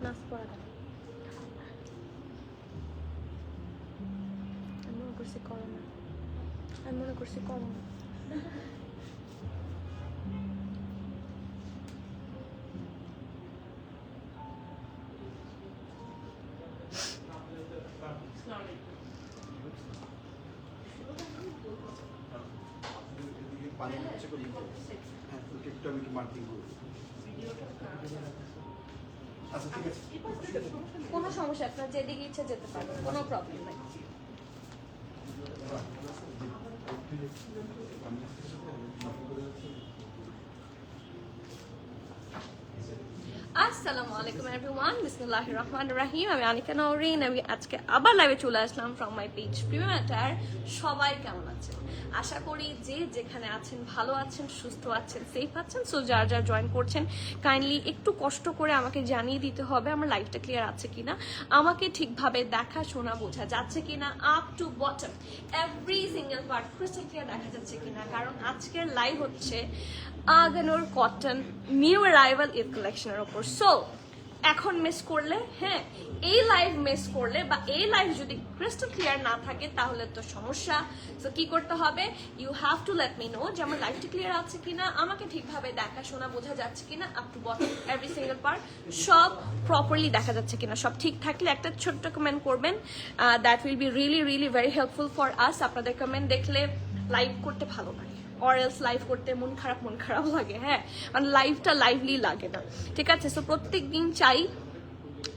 Mask পরা আমি মনে করছি করোনা কোনো সমস্যা আপনার যেদিকে ইচ্ছা যেতে পারবেন, কোনো প্রবলেম নাই। আসসালামু আলাইকুম এভরিওয়ান, বিসমিল্লাহির রহমানির রহিম। আমি আনিকা নওরিন। আমি আজকে আবার লাইভে চলে আসলাম from my page premium matter. সবাই কেমন আছেন? আশা করি যে যেখানে আছেন ভালো আছেন, সুস্থ আছেন, সেফ আছেন। সো যার যার জয়েন করছেন কাইন্ডলি একটু কষ্ট করে আমাকে জানিয়ে দিতে হবে আমার লাইভটা ক্লিয়ার আছে কিনা, আমাকে ঠিকভাবে দেখা শোনা বোঝা যাচ্ছে কিনা, up to bottom every single part crystal clear দেখা যাচ্ছে কিনা। কারণ আজকের লাইভ হচ্ছে আগানোর কটন নিউ অ্যারাইভাল ঈদ কালেকশনের ওপর। সো এখন মিস করলে, হ্যাঁ এই লাইভ মিস করলে বা এই লাইভ যদি ক্রিস্টাল ক্লিয়ার না থাকে তাহলে তো সমস্যা। সো কি করতে হবে, you have to let me know যে আমার লাইভটা ক্লিয়ার আছে কিনা, আমাকে ঠিকভাবে দেখা শোনা বোঝা যাচ্ছে কিনা, up to bottom every single part সব প্রপারলি দেখা যাচ্ছে কিনা। সব ঠিক থাকলে একটা ছোট্ট কমেন্ট করবেন, that will be really really very helpful for আস। আপনাদের কমেন্ট দেখলে লাইভ করতে ভালো লাগে, অর এলস লাইভ করতে মন খারাপ লাগে। হ্যাঁ মানে লাইভটা লাইভলি লাগে না, ঠিক আছে? সো প্রত্যেক দিন চাই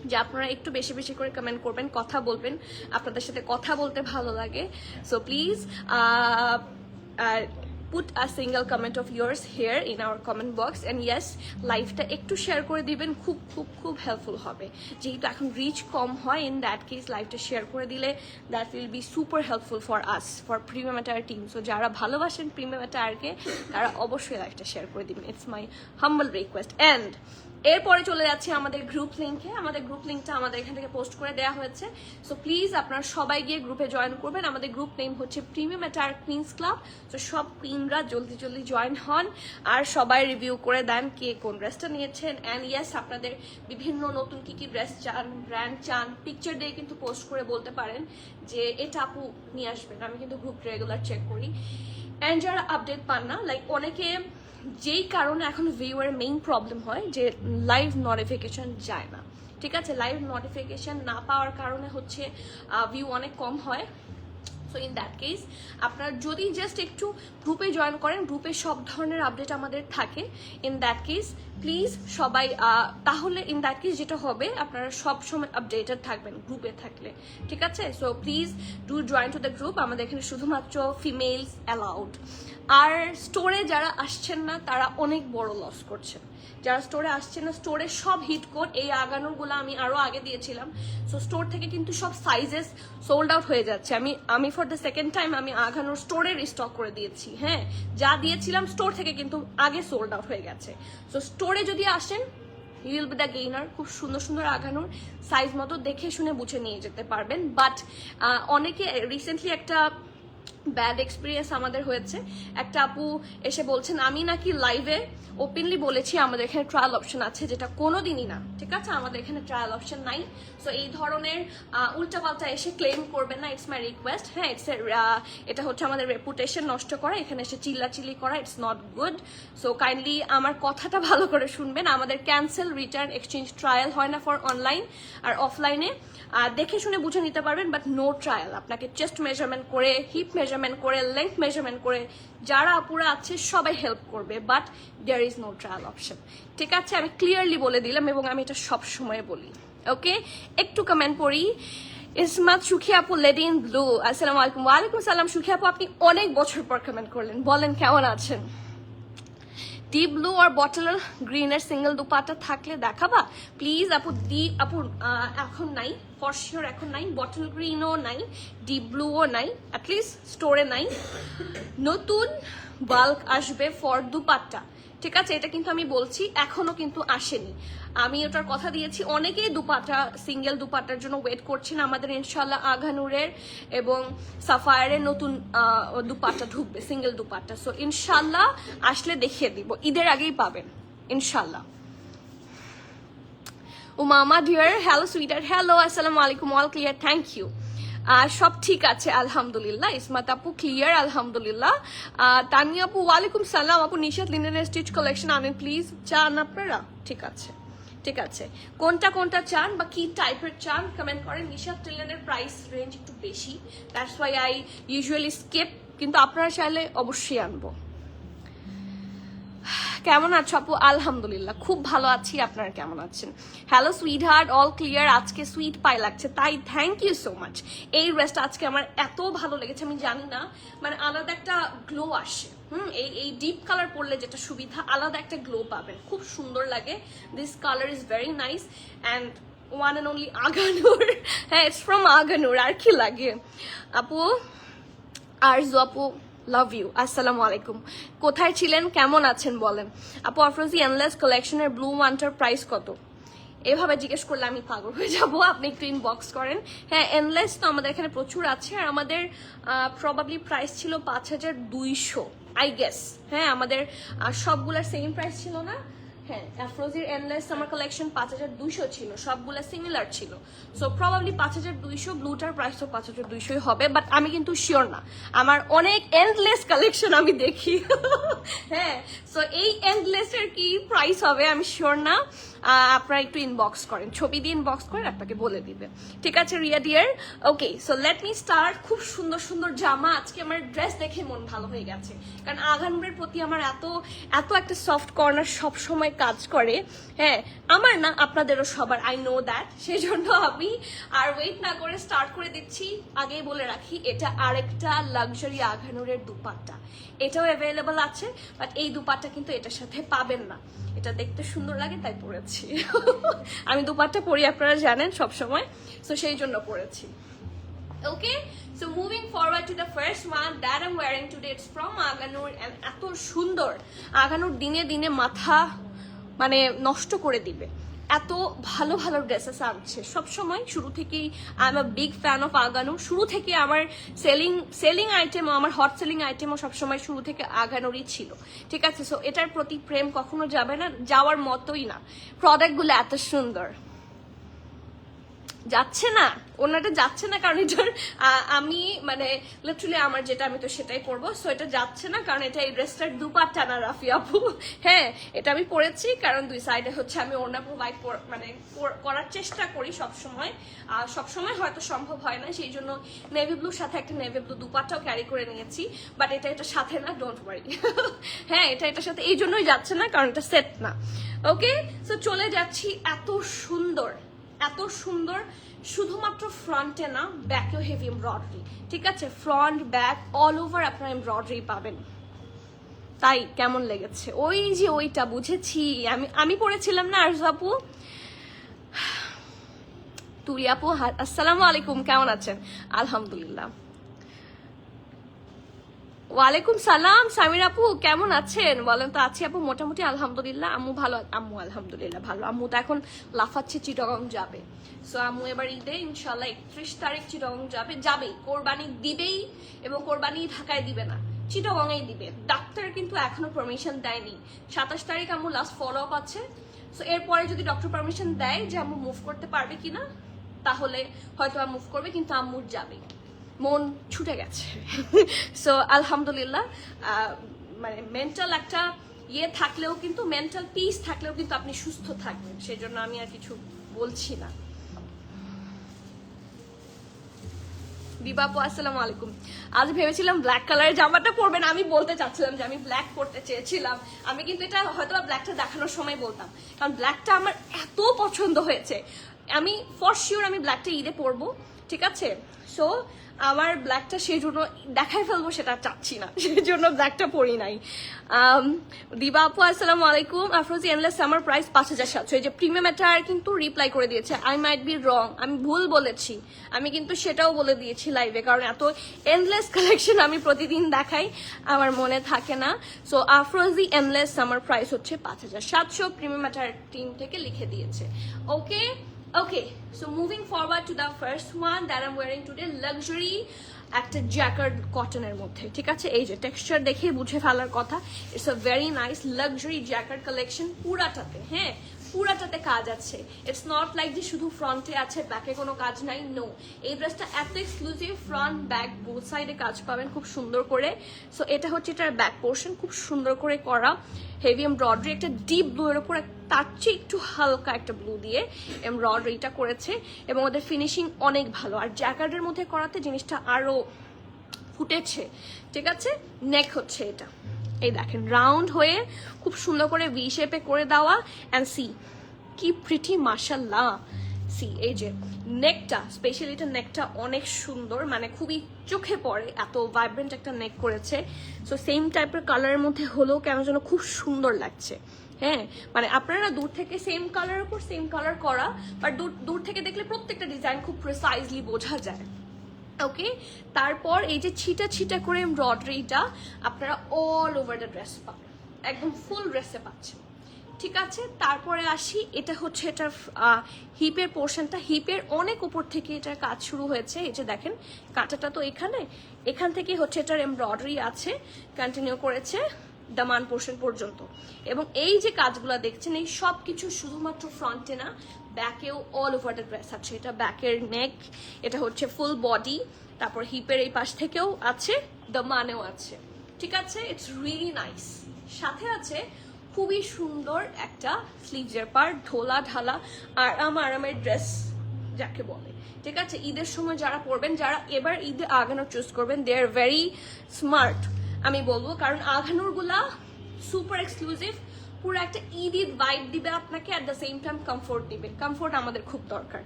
যে আপনারা একটু বেশি বেশি করে কমেন্ট করবেন, কথা বলবেন, আপনাদের সাথে কথা বলতে ভালো লাগে। So please put a single comment of yours here in our comment box, and yes লাইভটা একটু শেয়ার করে দিবেন, খুব খুব খুব হেল্পফুল হবে। যেহেতু এখন রিচ কম হয়, ইন দ্যাট কেস লাইভটা শেয়ার করে দিলে that will be super helpful for us, for premium matter team. সো যারা ভালোবাসেন প্রিমিয়াম অ্যাটারকে তারা অবশ্যই লাইভটা শেয়ার করে দিবেন, it's my humble request. And এরপরে চলে যাচ্ছে আমাদের গ্রুপ লিঙ্কে। আমাদের গ্রুপ লিঙ্কটা আমাদের এখান থেকে পোস্ট করে দেওয়া হয়েছে। সো প্লিজ আপনারা সবাই গিয়ে গ্রুপে জয়েন করবেন। আমাদের গ্রুপ নেম হচ্ছে প্রিমিয়াম অ্যাটার কুইন্স ক্লাব। তো সব কুইনরা জলদি জলদি জয়েন হন আর সবাই রিভিউ করে দেন কে কোন ড্রেসটা নিয়েছেন। অ্যান্ড ইয়েস আপনাদের বিভিন্ন নতুন কি কি ড্রেস চান, ব্র্যান্ড চান, পিকচার দিয়ে কিন্তু পোস্ট করে বলতে পারেন যে এটা আপু নিয়ে আসবেন। আমি কিন্তু গ্রুপ রেগুলার চেক করি। অ্যান্ড যারা আপডেট পান না, লাইক অনেকে যেই কারণে এখন ভিউয়ার মেইন প্রবলেম হয় যে লাইভ নোটিফিকেশন যায় না, ঠিক আছে? লাইভ নোটিফিকেশন না পাওয়ার কারণে হচ্ছে ভিউ অনেক কম হয়। সো ইন দ্যাট কেস আপনারা যদি জাস্ট একটু গ্রুপে জয়েন করেন, গ্রুপে সব ধরনের আপডেট আমাদের থাকে। ইন দ্যাট কেস প্লিজ সবাই, তাহলে ইন দ্যাট কেস যেটা হবে আপনারা সবসময় আপডেটেড থাকবেন গ্রুপে থাকলে, ঠিক আছে? So please do join to the group. আমাদের এখানে শুধুমাত্র ফিমেলস অ্যালাউড। আর স্টোরে যারা আসছেন না তারা অনেক বড় লস করছেন। যারা স্টোরে আসছেন না, স্টোরে সব হিট কোড এই আগানোগুলো আমি আরো আগে দিয়েছিলাম। সো স্টোর থেকে কিন্তু সব সাইজেস সোল্ড আউট হয়ে যাচ্ছে। আমি ফর দ্য সেকেন্ড টাইম আমি আগানোর স্টোরে রিস্টক করে দিয়েছি। হ্যাঁ যা দিয়েছিলাম স্টোর থেকে কিন্তু আগে সোল্ড আউট হয়ে গেছে। সো স্টোরে যদি আসেন you will be the gainer. খুব সুন্দর সুন্দর আগানোর সাইজ মতো দেখে শুনে বুঝে নিয়ে যেতে পারবেন। বাট অনেকে রিসেন্টলি একটা ব্যাড এক্সপিরিয়েন্স আমাদের হয়েছে। একটা আপু এসে বলছেন আমি নাকি লাইভে ওপেনলি বলেছি আমাদের এখানে ট্রায়াল অপশন আছে, যেটা কোনোদিনই না, ঠিক আছে? আমাদের এখানে ট্রায়াল অপশন নাই। সো এই ধরনের উল্টাপাল্টা এসে ক্লেম করবেন না, ইটস মাই রিকোয়েস্ট। হ্যাঁ এটা হচ্ছে আমাদের রেপুটেশন নষ্ট করা, এখানে এসে চিল্লাচিল্লি করা, it's not good. So kindly আমার কথাটা ভালো করে শুনবেন। আমাদের ক্যান্সেল, রিটার্ন, এক্সচেঞ্জ, ট্রায়াল হয় না ফর অনলাইন আর অফলাইনে। দেখে শুনে বুঝে নিতে পারবেন, বাট নো ট্রায়াল। আপনাকে চেস্ট মেজারমেন্ট করে, হিপ মেজারমেন্ট করে, লেন্থ মেজারমেন্ট করে যারা আপুরা আছে সবাই হেল্প করবে, but there is no trial option, ঠিক আছে? আমি ক্লিয়ারলি বলে দিলাম এবং আমি এটা সব সময় বলি। ওকে, একটু কমেন্ট পড়ি। ইসমাত সুখী আপু, লেডি ইন ব্লু, আসসালামু আলাইকুম। ওয়ালাইকুম সালাম সুখী আপু, আপনি অনেক বছর পর কমেন্ট করলেন, বলেন কেমন আছেন? ডিপ ব্লু আর বটল গ্রিনের সিঙ্গেল দুপাটা থাকলে দেখাবা প্লিজ আপু। আপু এখন নাই, ফর শিওর এখন নাই। বটল গ্রিনও নাই, ডিপ ব্লুও নাই, অ্যাটলিস্ট স্টোরে নাই। নতুন বাল্ক আসবে ফর দুপাট্টা, ঠিক আছে? এটা কিন্তু আমি বলছি এখনো কিন্তু আসেনি, আমি ওটার কথা দিয়েছি। অনেকেই দুপাট্টা, সিঙ্গেল দুপাট্টার জন্য ওয়েট করছেন। আমাদের ইনশাল্লাহ আঘানুরের এবং সাফায়ারের নতুন দুপাট্টা ঢুকবে, সিঙ্গেল দুপাট্টা। সো ইনশাল্লাহ আসলে দেখিয়ে দিব, ঈদের আগেই পাবেন ইনশাল্লাহ। ও মামা ডিয়ার, হ্যালো সুইটার, হ্যালো, আসসালামু আলাইকুম, অল ক্লিয়ার, থ্যাংক ইউ। সব ঠিক আছে আলহামদুলিল্লাহ। ইসমাত আপু ক্লিয়ার আলহামদুলিল্লাহ। তানিয়া আপু ওয়ালাইকুম সালাম। আপু নিশাত লিনেনের স্টিচ কালেকশন আনেন প্লিজ। চান আপনারা? ঠিক আছে, ঠিক আছে। কোনটা কোনটা চান বা কি টাইপের চান কমেন্ট করেন। নিশাত লিনেনের প্রাইস রেঞ্জ একটু বেশি, that's why I usually skip, কিন্তু আপনারা চাইলে অবশ্যই আনবো। কেমন আছো আপু? আলহামদুলিল্লাহ খুব ভালো আছি, আপনারা কেমন আছেন? Hello sweet heart, all clear. আজকে সুইট পাই লাগছে, তাই থ্যাংক ইউ সো মাচ। এই ড্রেসটা আজকে আমার এত ভালো লেগেছে, আমি জানি না, মানে আলাদা একটা গ্লো আসে। এই ডিপ কালার পরলে যেটা সুবিধা, আলাদা একটা গ্লো পাবেন, খুব সুন্দর লাগে। This colour is very nice and one and only Aghanoor. হ্যাঁ, ইটস ফ্রম আগানুর, আর কি লাগে আপু। আরজু আপু লাভ ইউ, আসসালামু আলাইকুম। কোথায় ছিলেন, কেমন আছেন বলেন। আপু আফরোজি এনলেস কালেকশনের ব্লু ওয়ানটার প্রাইস কত? এভাবে জিজ্ঞেস করলে আমি পাগল হয়ে যাব, আপনি একটু ইনবক্স করেন। হ্যাঁ, এনলেস তো আমাদের এখানে প্রচুর আছে, আর আমাদের প্রবাবলি প্রাইস ছিল 5200 আই গেস। হ্যাঁ, আমাদের সবগুলার সেম প্রাইস ছিল না। হ্যাঁ, আফরোজির এনলেস আমার কালেকশন 5200 ছিল, সবগুলা সিমিলার ছিল। সো প্রবাবলি 5200, ব্লুটার প্রাইস তো 5200 হবে, বাট আমি কিন্তু শিওর না, আমার অনেক এন্ডলেস কালেকশন আমি দেখি। হ্যাঁ, সো এই এন্ডলেসের কি প্রাইস হবে আমি শিওর না। আপনারা একটু ইনবক্স করেন, ছবি দিয়ে ইনবক্স করেন, আপনাকে বলে দিবে। ঠিক আছে Riya dear, okay. So let me start. খুব সুন্দর সুন্দর জামা, আজকে আমার ড্রেস দেখে মন ভালো হয়ে গেছে, কারণ আগানুরের প্রতি আমার এত এত একটা সফট কর্নার সব সময় কাজ করে। হ্যাঁ, আমার না, আপনাদেরও সবার, আই নো দ্যাট। সেই জন্য আমি আর ওয়েট না করে স্টার্ট করে দিচ্ছি। আগেই বলে রাখি, এটা আরেকটা লাক্সারি আগানুরের দুপাট্টা, এটাও অ্যাভেলেবল আছে, বাট এই দুপাট্টা কিন্তু এটার সাথে পাবেন না। এটা দেখতে সুন্দর লাগে তাই পরেছি। আমি দুপাট্টা পরি, আপনারা জানেন সব সময়, সো সেই জন্য পরেছি। Okay, so moving forward to the first one that I'm wearing today, it's from Aganur, and এত সুন্দর। আগানুর দিনে দিনে মাথা মানে নষ্ট করে দিবে, এত ভালো ভালো ড্রেসেস আনছে সবসময়। শুরু থেকেই I am a big fan of Aghanoor. শুরু থেকে আমার সেলিং আইটেম, আমার হট সেলিং আইটেমও সবসময় শুরু থেকে আগানুরই ছিল। ঠিক আছে, সো এটার প্রতি প্রেম কখনো যাবে না, যাওয়ার মতোই না। প্রোডাক্টগুলো এত সুন্দর, যাচ্ছে না ওনাটা, যাচ্ছে না কারণ এটার আমি মানে লিটারালি আমার যেটা, আমি তো সেটাই পরবো। সো এটা যাচ্ছে না কারণ এটা এই ড্রেসটার দুপাট্টা না রাফি আপু। হ্যাঁ, এটা আমি পরেছি কারণ দুই সাইডে হচ্ছে আমি ওড়না প্রোভাইড মানে করার চেষ্টা করি সবসময়। সবসময় হয়তো সম্ভব হয় না, সেই জন্য নেভি ব্লুর সাথে একটা নেভি ব্লু দুপাট্টাও ক্যারি করে নিয়েছি, বাট এটার সাথে না, ডোন্ট ওয়ারি। হ্যাঁ, এটার সাথে এই জন্যই যাচ্ছে না কারণ এটা সেট না। ওকে, সো চলে যাচ্ছি। এত সুন্দর, এত সুন্দর, শুধুমাত্র ফ্রন্টে না, ব্যাকেও হেভি এমব্রয়ডারি। ঠিক আছে, ফ্রন্ট ব্যাক অল ওভার আপনারা এমব্রয়ডারি পাবেন। তাই কেমন লেগেছে? ওই যে ওইটা বুঝেছি, আমি পড়েছিলাম না আরজু আপু। তুরি আপু আসসালামু আলাইকুম, কেমন আছেন? আলহামদুলিল্লাহ। ওয়ালাইকুম সালাম। সামির আপু কেমন আছেন বলেন তো? আছি আপু মোটামুটি আলহামদুলিল্লাহ। আম্মু ভালো? আম্মু আলহামদুলিল্লাহ ভালো। আম্মু তো এখন লাফাচ্ছে চিটাগং যাবে। সো আম্মু এবার ঈদে ইনশাল্লাহ 31 তারিখ চিটাগং যাবেই, কোরবানি দিবেই, এবং কোরবানি ঢাকায় দিবে না, চিটাগংয়েই দিবে। ডাক্তার কিন্তু এখনো পারমিশন দেয়নি। 27 তারিখ আম্মু লাস্ট ফলো আপ আছে। সো এরপরে যদি ডক্টর পারমিশন দেয় যে আম্মু মুভ করতে পারবে কিনা, তাহলে হয়তো মুভ করবে, কিন্তু আম্মুর যাবে, মন ছুটে গেছে। সো আলহামদুলিল্লাহ, মানে মেন্টাল একটা ইয়ে থাকলেও কিন্তু, মেন্টাল পিস থাকলেও কিন্তু আপনি সুস্থ থাকবেন, সেই জন্য আমি আর কিছু বলছি না। বিবাপু আসসালামু আলাইকুম। আজ ভেবেছিলাম ব্ল্যাক কালারের জামাটা পরবেন, আমি বলতে চাচ্ছিলাম যে আমি ব্ল্যাক পরতে চেয়েছিলাম। আমি কিন্তু এটা হয়তো ব্ল্যাকটা দেখানোর সময় বলতাম, কারণ ব্ল্যাকটা আমার এত পছন্দ হয়েছে। আমি ফর শিওর আমি ব্ল্যাকটা ঈদে পরবো। ঠিক আছে, সো আমার ব্ল্যাকটা সেই জন্য দেখাই ফেলবো সেটা চাচ্ছি না, সেই জন্য ব্ল্যাকটা পরি নাই। দিবা আপু আসসালামু আলাইকুম। আফরোজি এনলেস সামার প্রাইস 5700। এই যে প্রিমিয়াম এটার কিন্তু রিপ্লাই করে দিয়েছে, আই মাইট বি রং, আমি ভুল বলেছি, আমি কিন্তু সেটাও বলে দিয়েছি লাইভে, কারণ এত এনলেস কালেকশন আমি প্রতিদিন দেখাই, আমার মনে থাকে না। সো আফরোজি এনলেস সামার প্রাইস হচ্ছে 5700, প্রিমিয়াম এটার টিম থেকে লিখে দিয়েছে। ওকে, okay, so moving forward to the first one that I'm wearing today, luxury একটা জ্যাকার্ড কটনের মধ্যে। ঠিক আছে, এই যে টেক্সচার দেখে বুঝে ফেলার কথা, it's a very nice luxury jacquard collection পুরাটাতে। হ্যাঁ, পুরাটাতে কাজ আছে। ইটস নট লাইক যে শুধু ফ্রন্টে আছে ব্যাকে কোনো কাজ নাই, নো। এই ড্রেসটা এত এক্সক্লুসিভ, ফ্রন্ট ব্যাক বোথ সাইডে কাজ পাবেন খুব সুন্দর করে। সো এটা হচ্ছে এটার ব্যাক পোর্শন, খুব সুন্দর করে করা হেভি এমব্রয়ডারি, একটা ডিপ ব্লু এর উপর তার চেয়ে একটু হালকা একটা ব্লু দিয়ে এমব্রয়ডারিটা করেছে এবং ওদের ফিনিশিং অনেক ভালো। আর জ্যাকার্ডের মধ্যে করাতে জিনিসটা আরো ফুটেছে, ঠিক আছে। নেক হচ্ছে এটা, এই দেখেন রাউন্ড হয়ে খুব সুন্দর করে ভি শেপে করে দেওয়া। অ্যান্ড সি কি প্রিটি, মাশাল্লাহ। সি এই যে নেকটা, স্পেশালি এটা নেকটা অনেক সুন্দর, মানে খুবই চোখে পড়ে, এত ভাইব্রেন্ট একটা নেক করেছে। সো সেম টাইপের কালারের মধ্যে হলেও কেন যেন খুব সুন্দর লাগছে। হ্যাঁ, মানে আপনারা দূর থেকে সেম কালারের উপর সেম কালার করা, বাট দূর থেকে দেখলে প্রত্যেকটা ডিজাইন খুব প্রিসাইজলি বোঝা যায়। ওকে, তারপর এই যে ছিটা ছিটা করে এমব্রয়ডারিটা আপনারা অল ওভার দ্য ড্রেস পাবেন, একদম ফুল ড্রেসে পাচ্ছেন, ঠিক আছে। তারপরে আসি, এটা হচ্ছে এটার হিপের পোর্শনটা, হিপের অনেক উপর থেকে এটার কাজ শুরু হয়েছে। এই যে দেখেন কাঁটাটা তো এখান থেকে হচ্ছে এটার এমব্রয়ডারি আছে, কন্টিনিউ করেছে দামান পোর্শন পর্যন্ত। এবং এই যে কাজগুলো দেখছেন, এই সব কিছু শুধুমাত্র ফ্রন্টে না, ব্যাকেও অল ওভার দ্য ড্রেস আছে। এটা ব্যাকের নেক, এটা হচ্ছে ফুল বডি, তারপর হিপের এই পাশ থেকেও আছে, দামানেও আছে, ঠিক আছে। It's really nice. সাথে আছে খুবই সুন্দর একটা স্লিভসের পার্ট, ঢোলা ঢালা আরামের ড্রেস যাকে বলে, ঠিক আছে। ঈদের সময় যারা পরবেন, যারা এবার ঈদে আগানো চুজ করবেন, দে আর ভেরি স্মার্ট আমি বলবো, কারণ আঘানুর গুলা সুপার এক্সক্লুসিভ, পুরো একটা ঈদ ভাইব দিবে আপনাকে, at the same time comfort দিবে। কমফোর্ট আমাদের খুব দরকার।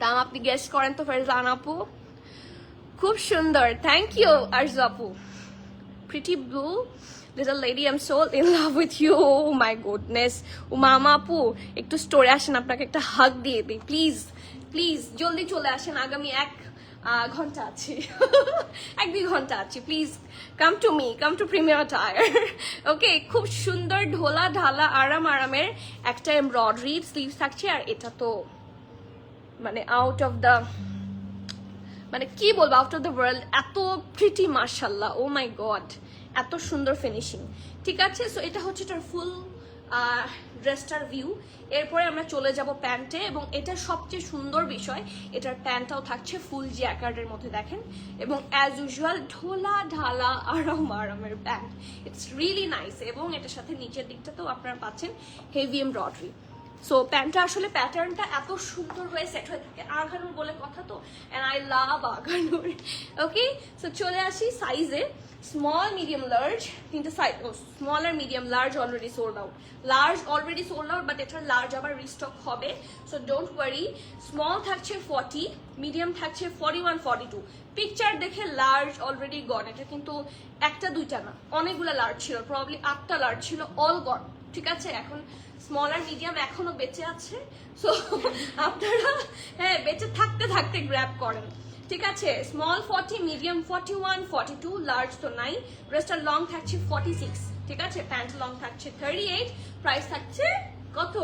দাম আপনি গেস করেন তো ফেরজান আপু? খুব সুন্দর, থ্যাংক ইউ আরজু আপু। Pretty blue little lady, I'm so in love with you, oh my goodness. Umama আপু একটু স্টোরে আসেন, আপনাকে একটা হাগ দিয়ে দিই প্লিজ, প্লিজ জলদি চলে আসেন। আগামী 1 ঘন্টা আছে, 1-2 ঘন্টা আছে, please come to me, come to premier tyre. Okay, খুব সুন্দর ঢোলা ঢালা আরামের একটা এমব্রয়ডারি স্লিভস থাকছে। আর এটা তো মানে আউট অফ দ্য, মানে কি বলবো, আউট অফ দ্য ওয়ার্ল্ড, এত প্রিটি, মাশাল্লাহ, ও মাই গড, এত সুন্দর ফিনিশিং, ঠিক আছে। সো এটা হচ্ছে এটার ফুল ড্রেসটার ভিউ। এরপরে আমরা চলে যাব প্যান্টে, এবং এটার সবচেয়ে সুন্দর বিষয়, এটার প্যান্টটাও থাকছে ফুল জ্যাকার্ডের মধ্যে দেখেন, এবং অ্যাজ ইউজুয়াল ঢোলা ঢালা আরামের প্যান্ট। It's really nice. এবং এটার সাথে নিচের দিকটাতেও আপনারা পাচ্ছেন হেভি এমব্রয়ডারি। সো প্যান্টটা আসলে প্যাটার্নটা এত সুন্দর হয়ে সেট হয়ে থাকে, আঘানুর বলে কথা তো, and I love Aghanoor. Okay, so চলে আসি সাইজে। স্মল, মিডিয়াম, লার্জ, তিনটা সাইজ। স্মল আর medium, large already sold out, but এটার লার্জ আবার রিস্টক হবে, সো ডোন্ট ওয়ারি। স্মল থাকছে 40, মিডিয়াম থাকছে 41, 42। পিকচার দেখে লার্জ অলরেডি গন, এটা কিন্তু 1-2টা না, অনেকগুলো লার্জ ছিল, প্রবাবলি 8টা লার্জ ছিল, অল গন, ঠিক আছে। এখন স্মল আর মিডিয়াম এখনো বেঁচে আছে, সো আপনারা হ্যাঁ বেঁচে থাকতে গ্র্যাব করেন, ঠিক আছে। স্মল 40, মিডিয়াম 41, 42, লার্জ তো নাই। ড্রেসটা লং থাকছে 46, ঠিক আছে। প্যান্ট লং থাকছে 38, প্রাইস থাকছে কত?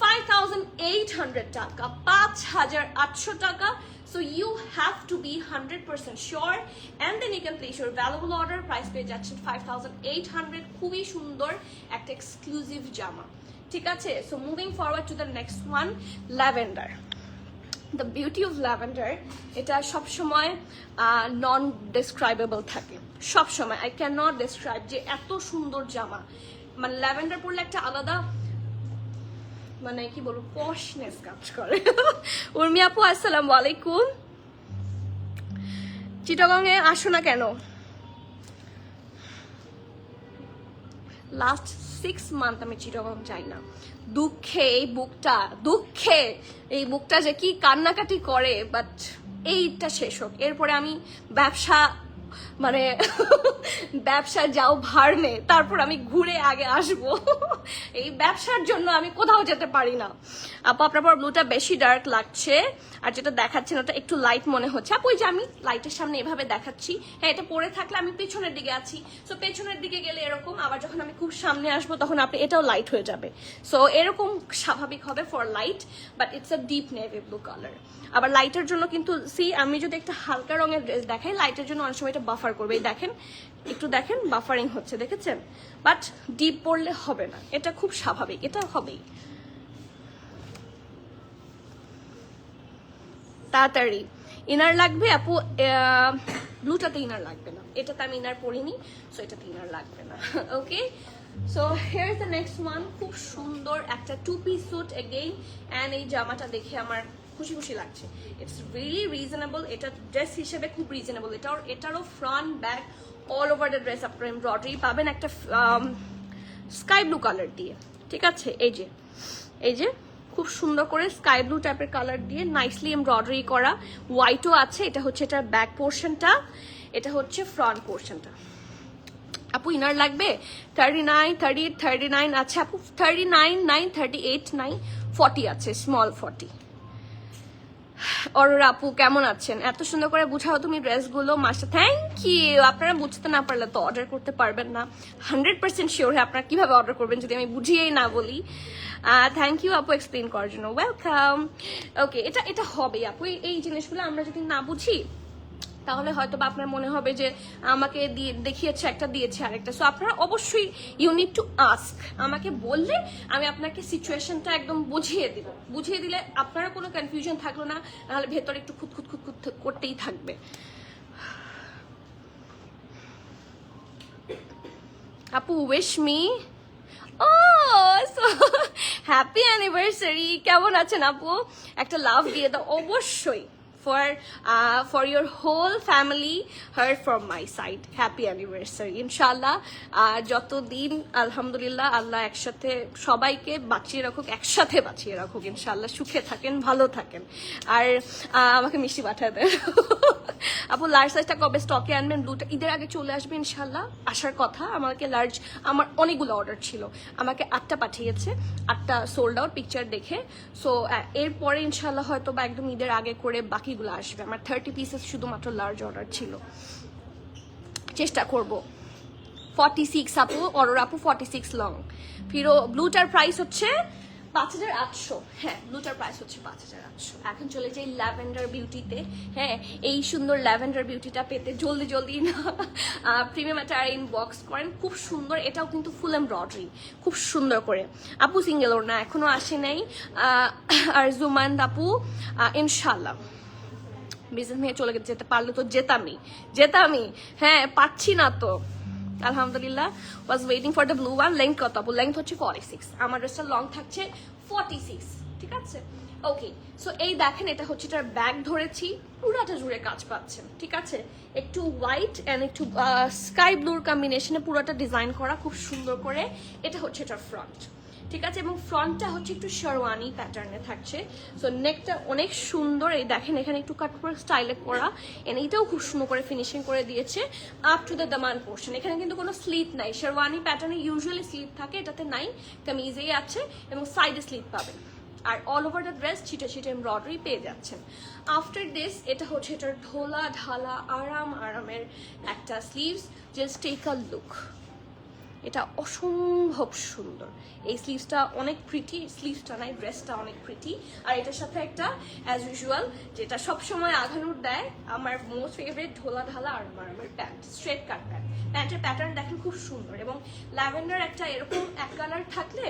5800 টাকা, 5800 টাকা। So you have to be 100% sure, and then you can place your valuable order. Price পেয়ে যাচ্ছেন 5800, খুবই সুন্দর একটা এক্সক্লুসিভ জামা, ঠিক আছে। So moving forward to the next one, lavender. The beauty of lavender, এটা সবসময় নন ডেসক্রাইবেবল থাকে, সবসময় আই ক্যান নট ডেসক্রাইব যে এত সুন্দর জামা, মানে ল্যাভেন্ডার পরলে একটা আলাদা, মানে কি বলবো, পশনেস কাজ করে। উর্মি আপু আসসালামু আলাইকুম। চিটাগংয়ে আসো না কেন? লাস্ট 6 মান্থ আমি চিটাগং যাই না, দুঃখে এই বুকটা যে কি কান্নাকাটি করে, বাট এইটা শেষ হোক, এরপরে আমি ব্যবসা যাও ভাড়মে, তারপর আমি ঘুরে আগে আসবো। এই ব্যবসার জন্য আমি কোথাও যেতে পারি না। আপু আপনার পর ব্লুটা বেশি ডার্ক লাগছে, আর যেটা দেখাচ্ছেন ওটা একটু লাইট মনে হচ্ছে। আপু যে আমি লাইটের সামনে এভাবে দেখাচ্ছি, হ্যাঁ এটা পরে থাকলে আমি পেছনের দিকে আছি, সো পেছনের দিকে গেলে এরকম, আবার যখন আমি খুব সামনে আসবো তখন আপনি এটাও লাইট হয়ে যাবে, সো এরকম স্বাভাবিক হবে for light, but it's a deep navy blue colour. আবার লাইটের জন্য কিন্তু আমি যদি একটা হালকা রঙের ড্রেস দেখাই, লাইটের জন্য অনেক সময় এটা বাফেট বাফার করবে। এই দেখেন, একটু দেখেন বাফারিং হচ্ছে, দেখেছেন? বাট ডিপ পড়লে হবে না, এটা খুব স্বাভাবিক, এটা হবেই। তাড়াতাড়ি ইনার লাগবে আপু, ব্লুটাতে ইনার লাগবে না, এটাতে আমি ইনার পরিনি, সো এটাতে ইনার লাগবে না। Okay, so here is the next one. খুব সুন্দর একটা 2 পিস স্যুট এগেইন, অ্যান্ড এই জামাটা দেখে আমার খুশি খুশি লাগছে। ইটস রিয়েলি রিজনেবল, এটা ড্রেস হিসেবে খুব রিজনেবল। এটারও front back all over the dress আপনার এমব্রয়ডারি পাবেন একটা স্কাই ব্লু কালার দিয়ে, ঠিক আছে? এই যে খুব সুন্দর করে স্কাই ব্লু টাইপের কালার দিয়ে নাইসলি এমব্রয়ডারি করা, হোয়াইটও আছে। এটা হচ্ছে এটার ব্যাক পোর্শনটা, এটা হচ্ছে ফ্রন্ট পোর্শনটা। আপু ইনার লাগবে? 39, 38, 39 আছে আপু, 39, 9, 38, 9, 40 আছে, স্মল 40। অরোরা আপু কেমন আছেন? এত সুন্দর করে বুঝাও তুমি ড্রেসগুলো, মাস্টার থ্যাংক ইউ। আপনারা বুঝতে না পারলে তো অর্ডার করতে পারবেন না। 100% শিওর হয়ে আপনারা কিভাবে অর্ডার করবেন যদি আমি বুঝিয়েই না বলি। থ্যাংক ইউ আপু এক্সপ্লেন করার জন্য, ওয়েলকাম। ওকে, এটা হবে আপু, এই জিনিসগুলো আমরা যদি না বুঝি তাহলে হয়তো বা আপনার মনে হবে যে আমাকে দেখিয়েছে একটা, দিয়েছে আরেকটা। সো আপনারা অবশ্যই ইউ নিড টু আস্ক, আমাকে বললে আমি আপনাকে সিচুয়েশনটা একদম বুঝিয়ে দিব। বুঝিয়ে দিলে আপনারা কোনো কনফিউশন থাকলো না, নাহলে ভেতরে একটু খুঁতখুত করতেই থাকবে। আপু উইশ মি, ও সো হ্যাপি অ্যানিভার্সারি। কেমন আছেন আপু? একটা লাভ দিয়ে দাও অবশ্যই, for your whole family, heard from my side, happy anniversary inshallah। আর যতদিন আলহামদুলিল্লাহ আল্লাহ একসাথে সবাইকে বাঁচিয়ে রাখুক, একসাথে বাঁচিয়ে রাখুক ইনশাআল্লাহ, সুখে থাকেন, ভালো থাকেন। আর আমাকে মিষ্টি পাঠিয়ে দেন। আপু লার্জ সাইজটা কবে স্টকে আনবেন? ব্লুটা ঈদের আগে চলে আসবে ইনশাআল্লাহ, আসার কথা। আমাকে লার্জ, আমার অনেকগুলো অর্ডার ছিল, আমাকে 8টা পাঠিয়েছে, 8টা সোল্ড আউট পিকচার দেখে। সো এরপরে ইনশাআল্লাহ হয়তো বা একদম ঈদের আগে করে বাকিগুলো আসবে। আমার 30 পিসেস শুধুমাত্র লার্জ অর্ডার ছিল, চেষ্টা করব। 46 আপু, অরোরা আপু 46 লং। ফিরো ব্লুটার প্রাইস হচ্ছে 5800। হ্যাঁ, ব্লুটার প্রাইস হচ্ছে 5800। এখন চলে যাই ল্যাভেন্ডার বিউটিতে। হ্যাঁ, এই সুন্দর ল্যাভেন্ডার বিউটিটা পেতে জলদি না প্রিমিয়াম একটা ইনবক্স করেন, খুব সুন্দর। এটাও কিন্তু ফুল এমব্রয়ডারি, খুব সুন্দর করে। আপু সিঙ্গেল ওর না এখনো আসে নাই। আর জুমান্দ আপু ইনশাল্লাহ বিজনেস নিয়ে চলে যেতে পারলে তো যেতামই। হ্যাঁ, পাচ্ছি না তো আলহামদুলিল্লাহ। Was waiting for the blue one. Length কত আপু? লেন্থ হচ্ছে 46, আমার ড্রেসটা লং থাকছে 46, ঠিক আছে? ওকে, সো এই দেখেন, এটা হচ্ছে এটার ব্যাগ ধরেছি, পুরাটা জুড়ে কাজ পাচ্ছেন, ঠিক আছে? একটু হোয়াইট অ্যান্ড একটু স্কাই ব্লুর কম্বিনেশনে পুরাটা ডিজাইন করা খুব সুন্দর করে। এটা হচ্ছে এটার ফ্রন্ট, ঠিক আছে? এবং ফ্রন্টটা হচ্ছে একটু শেরওয়ানি প্যাটার্নে থাকছে। সো নেকটা অনেক সুন্দর, এই দেখেন এখানে একটু কাটওয়ার্ক স্টাইলে করা, এন্ড এইটাও খুব সুন্দর করে ফিনিশিং করে দিয়েছে up to the Daman portion. এখানে কিন্তু কোনো স্লিট নাই, শেরওয়ানি প্যাটার্নে ইউজুয়ালি স্লিট থাকে, এটাতে নাই, কামিজেই আছে, এবং সাইডে স্লিট পাবেন। আর অল ওভার দ্য ড্রেস ছিটে এমব্রয়ডারি পেয়ে যাচ্ছেন। আফটার দিস এটা হচ্ছে এটার ঢোলা ঢালা আরামের একটা sleeves. Just take a look, এটা অসম্ভব সুন্দর। এই স্লিভসটা অনেক প্রিটি, স্লিভসটা নাই, ড্রেসটা অনেক প্রিটি। আর এটার সাথে একটা অ্যাজ ইউজুয়াল যেটা সবসময় আঘানুর দেয়, আমার মোস্ট ফেভারিট ঢোলা ঢালা আরামের প্যান্ট, স্ট্রেট কাট প্যান্ট। প্যান্টের প্যাটার্ন দেখেন খুব সুন্দর, এবং ল্যাভেন্ডার একটা এরকম এক কালার থাকলে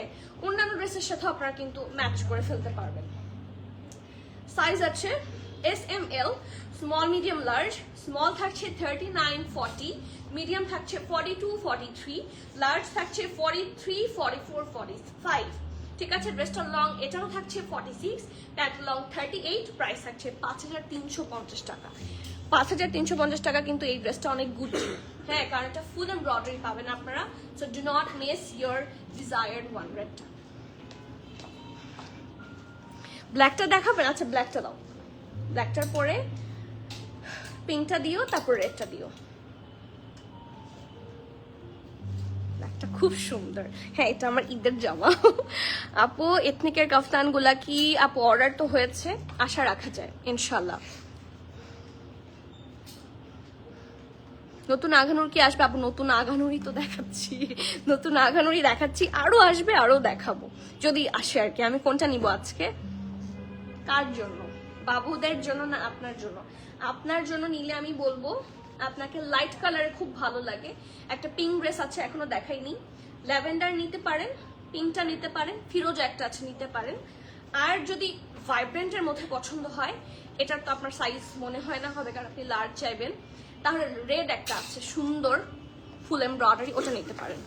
অন্যান্য ড্রেসের সাথে আপনারা কিন্তু ম্যাচ করে ফেলতে পারবেন। সাইজ আছে SML, small medium large. Small থাকছে 39, 40, মিডিয়াম থাকছে 42, 43, লার্জ থাকছে 43, 44, 45, ঠিক আছে? ড্রেসটা লং এটাও থাকছে 46, প্যান্ট লং 38, প্রাইস থাকছে 5350 টাকা। 5350 টাকা কিন্তু এই ড্রেসটা অনেক গুড। হ্যাঁ, কারণ এটা ফুল এমব্রয়ডারি পাবেন আপনারা। So do not miss your desired one. রেডটা, ব্ল্যাকটা দেখাবেন? আচ্ছা ব্ল্যাকটা দাও, ব্ল্যাকটার পরে পিঙ্কটা দিও, তারপর রেডটা দিও। ব্ল্যাকটা খুব সুন্দর। হ্যাঁ, এটা আমার ঈদের জামা। আপু এথনিকের কাফতানগুলা কি আপু অর্ডার তো হয়েছে, আশা রাখা যায় ইনশাল্লাহ। নতুন আঘানুর কি আসবে আপু? নতুন আঘানুরই তো দেখাচ্ছি, নতুন আঘানুরই দেখাচ্ছি, আরো আসবে, আরো দেখাবো যদি আসে আর কি। আমি কোনটা নিব আজকে? কার জন্য? বাবুদের জন্য না আপনার জন্য? আপনার জন্য নিলে আমি বলবো আপনাকে লাইট কালারে খুব ভালো লাগে। একটা পিঙ্ক ড্রেস আছে, এখনো দেখাইনি, ল্যাভেন্ডার নিতে পারেন, পিঙ্কটা নিতে পারেন, ফিরোজা একটা আছে নিতে পারেন। আর যদি ভাইব্রেন্টের মধ্যে পছন্দ হয়, এটার তো আপনার সাইজ মনে হয় না হবে, কারণ আপনি লার্জ চাইবেন, তাহলে রেড একটা আছে সুন্দর ফুল এমব্রয়ডারি, ওটা নিতে পারেন।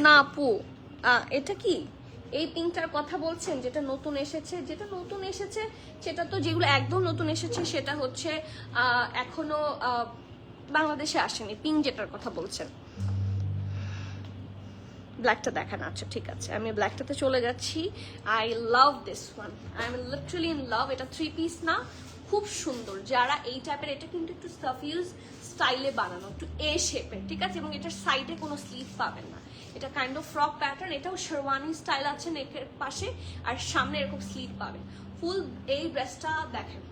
না আপু, এটা কি এই পিঙ্কটার কথা বলছেন যেটা নতুন এসেছে? যেটা নতুন এসেছে সেটা তো, যেগুলো একদম নতুন এসেছে সেটা হচ্ছে এখনো বাংলাদেশে আসেনি। পিঙ্ক যেটার কথা বলছেন, ব্ল্যাকটা দেখান। আচ্ছা ঠিক আছে, আমি ব্ল্যাকটাতে চলে যাচ্ছি। I love this one, I am literally in love. এটা 3 পিস না, খুব সুন্দর। যারা এই টাইপের, এটা কিন্তু একটু সাফিউজ স্টাইলে বানানো, একটু এ শেপের, ঠিক আছে, এবং এটার সাইডে কোনো স্লিভ পাবেন না। এটা কাইন্ড অফ ফ্রক প্যাটার্ন, এটাও শেরওয়ানি স্টাইল আছে নেকের পাশে, আর সামনে এরকম স্লিভ পাবেন ফুল। এই ড্রেসটা দেখেন,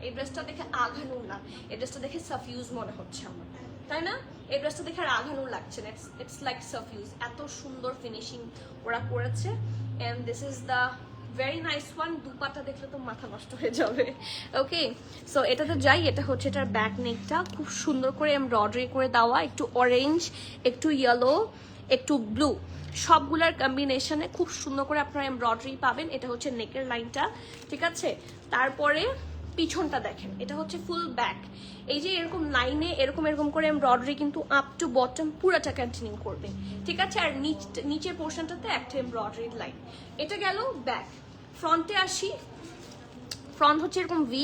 এই ড্রেসটা দেখে আঘানুর না, এই ড্রেসটা দেখে সাফিউজ মনে হচ্ছে আমার, তাই না? এই ড্রেসটা দেখে আর আঘানুর লাগছে না, ইটস লাইক সাফিউজ। এত সুন্দর ফিনিশিং ওরা করেছে, and this is the very nice one. Dupatta দেখলে তো মাথা নষ্ট হয়ে যাবে। ওকে, সো এটাতে যাই। এটা হচ্ছে এটার ব্যাক নেকটা খুব সুন্দর করে এমব্রয়ডারি করে দেওয়া, একটু অরেঞ্জ, একটু ইয়েলো, একটু ব্লু, সবগুলার কম্বিনেশনে খুব সুন্দর করে আপনারা এমব্রয়ডারি পাবেন। এটা হচ্ছে নেকের লাইনটা, ঠিক আছে। তারপরে পিছনটা দেখেন, এটা হচ্ছে ফুল ব্যাক। এই যে এরকম লাইনে এরকম এরকম করে এমব্রয়ডারি কিন্তু আপ টু বটম পুরাটা কন্টিনিউ করবে, ঠিক আছে। আর নিচের পোর্শনটাতে একটা এমব্রয়ডারি লাইন। এটা গেল ব্যাক। ফ্রন্টে আসি, ফ্রন্ট হচ্ছে এরকম ভি,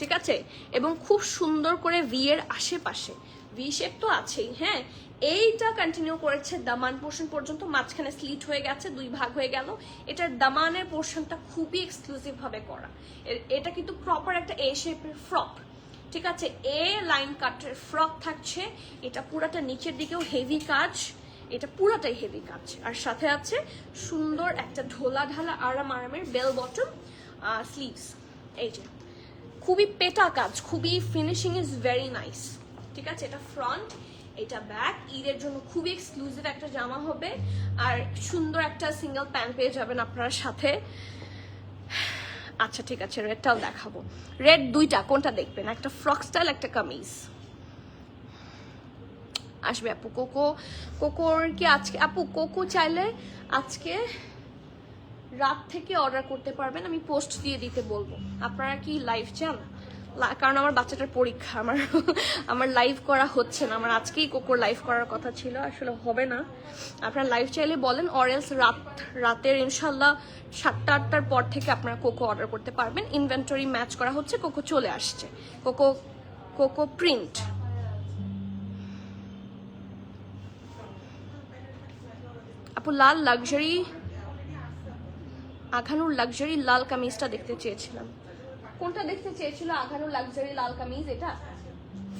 ঠিক আছে, এবং খুব সুন্দর করে ভি এর আশেপাশে ভি শেপ তো আছেই, হ্যাঁ, এইটা কন্টিনিউ করেছে দামান পোর্শন পর্যন্ত, মাঝখানে স্লিট হয়ে গেছে, 2 ভাগ হয়ে গেল। এটার দামানের পোর্শনটা খুবই এক্সক্লুসিভ ভাবে করা। এটা কিন্তু প্রপার একটা এ শেপের ফ্রক, ঠিক আছে, এ লাইন কাটের ফ্রক থাকছে। এটা পুরাটা নিচের দিকেও হেভি কাজ, এটা পুরাটাই হেভি কাজ। আর সাথে আছে সুন্দর একটা ঢোলা ঢালা আরামের বেল বটম স্লিভস। এই যে খুবই পেটা কাজ, খুবই ফিনিশিং ইজ ভেরি নাইস, ঠিক আছে। এটা ফ্রন্ট, এটা ব্যাক। ঈদের জন্য খুবই এক্সক্লুসিভ একটা জামা হবে, আর সুন্দর একটা সিঙ্গেল প্যান্ট পেয়ে যাবেন আপনার সাথে। আচ্ছা ঠিক আছে, রেডটাও দেখাবো। রেড দুইটা, কোনটা দেখবেন? একটা ফ্রক স্টাইল, একটা কামিজ আসবে। আপু কোকোর কি আজকে? আপু কোকো চাইলে আজকে রাত থেকে অর্ডার করতে পারবেন, আমি পোস্ট দিয়ে দিতে বলবো। আপনারা কি লাইভ চান? কারণ আমার বাচ্চাটার পরীক্ষা, আমার লাইভ করা হচ্ছে না। আমার আজকেই কোকোর লাইভ করার কথা ছিল, আসলে হবে না। আপনারা লাইভ চাইলে বলেন, অরেলস রাতের ইনশাল্লাহ 7টা-8টার পর থেকে আপনারা কোকো অর্ডার করতে পারবেন। ইনভেন্টরি ম্যাচ করা হচ্ছে, কোকো চলে আসছে। Cocoa print. আপু লাল লাক্সারি, আঘানুর লাক্সারি লাল কামিজটা দেখতে চেয়েছিলাম। কোনটা দেখতে চেয়েছিল? আঘানুর লাক্সারি লাল কামিজ। এটা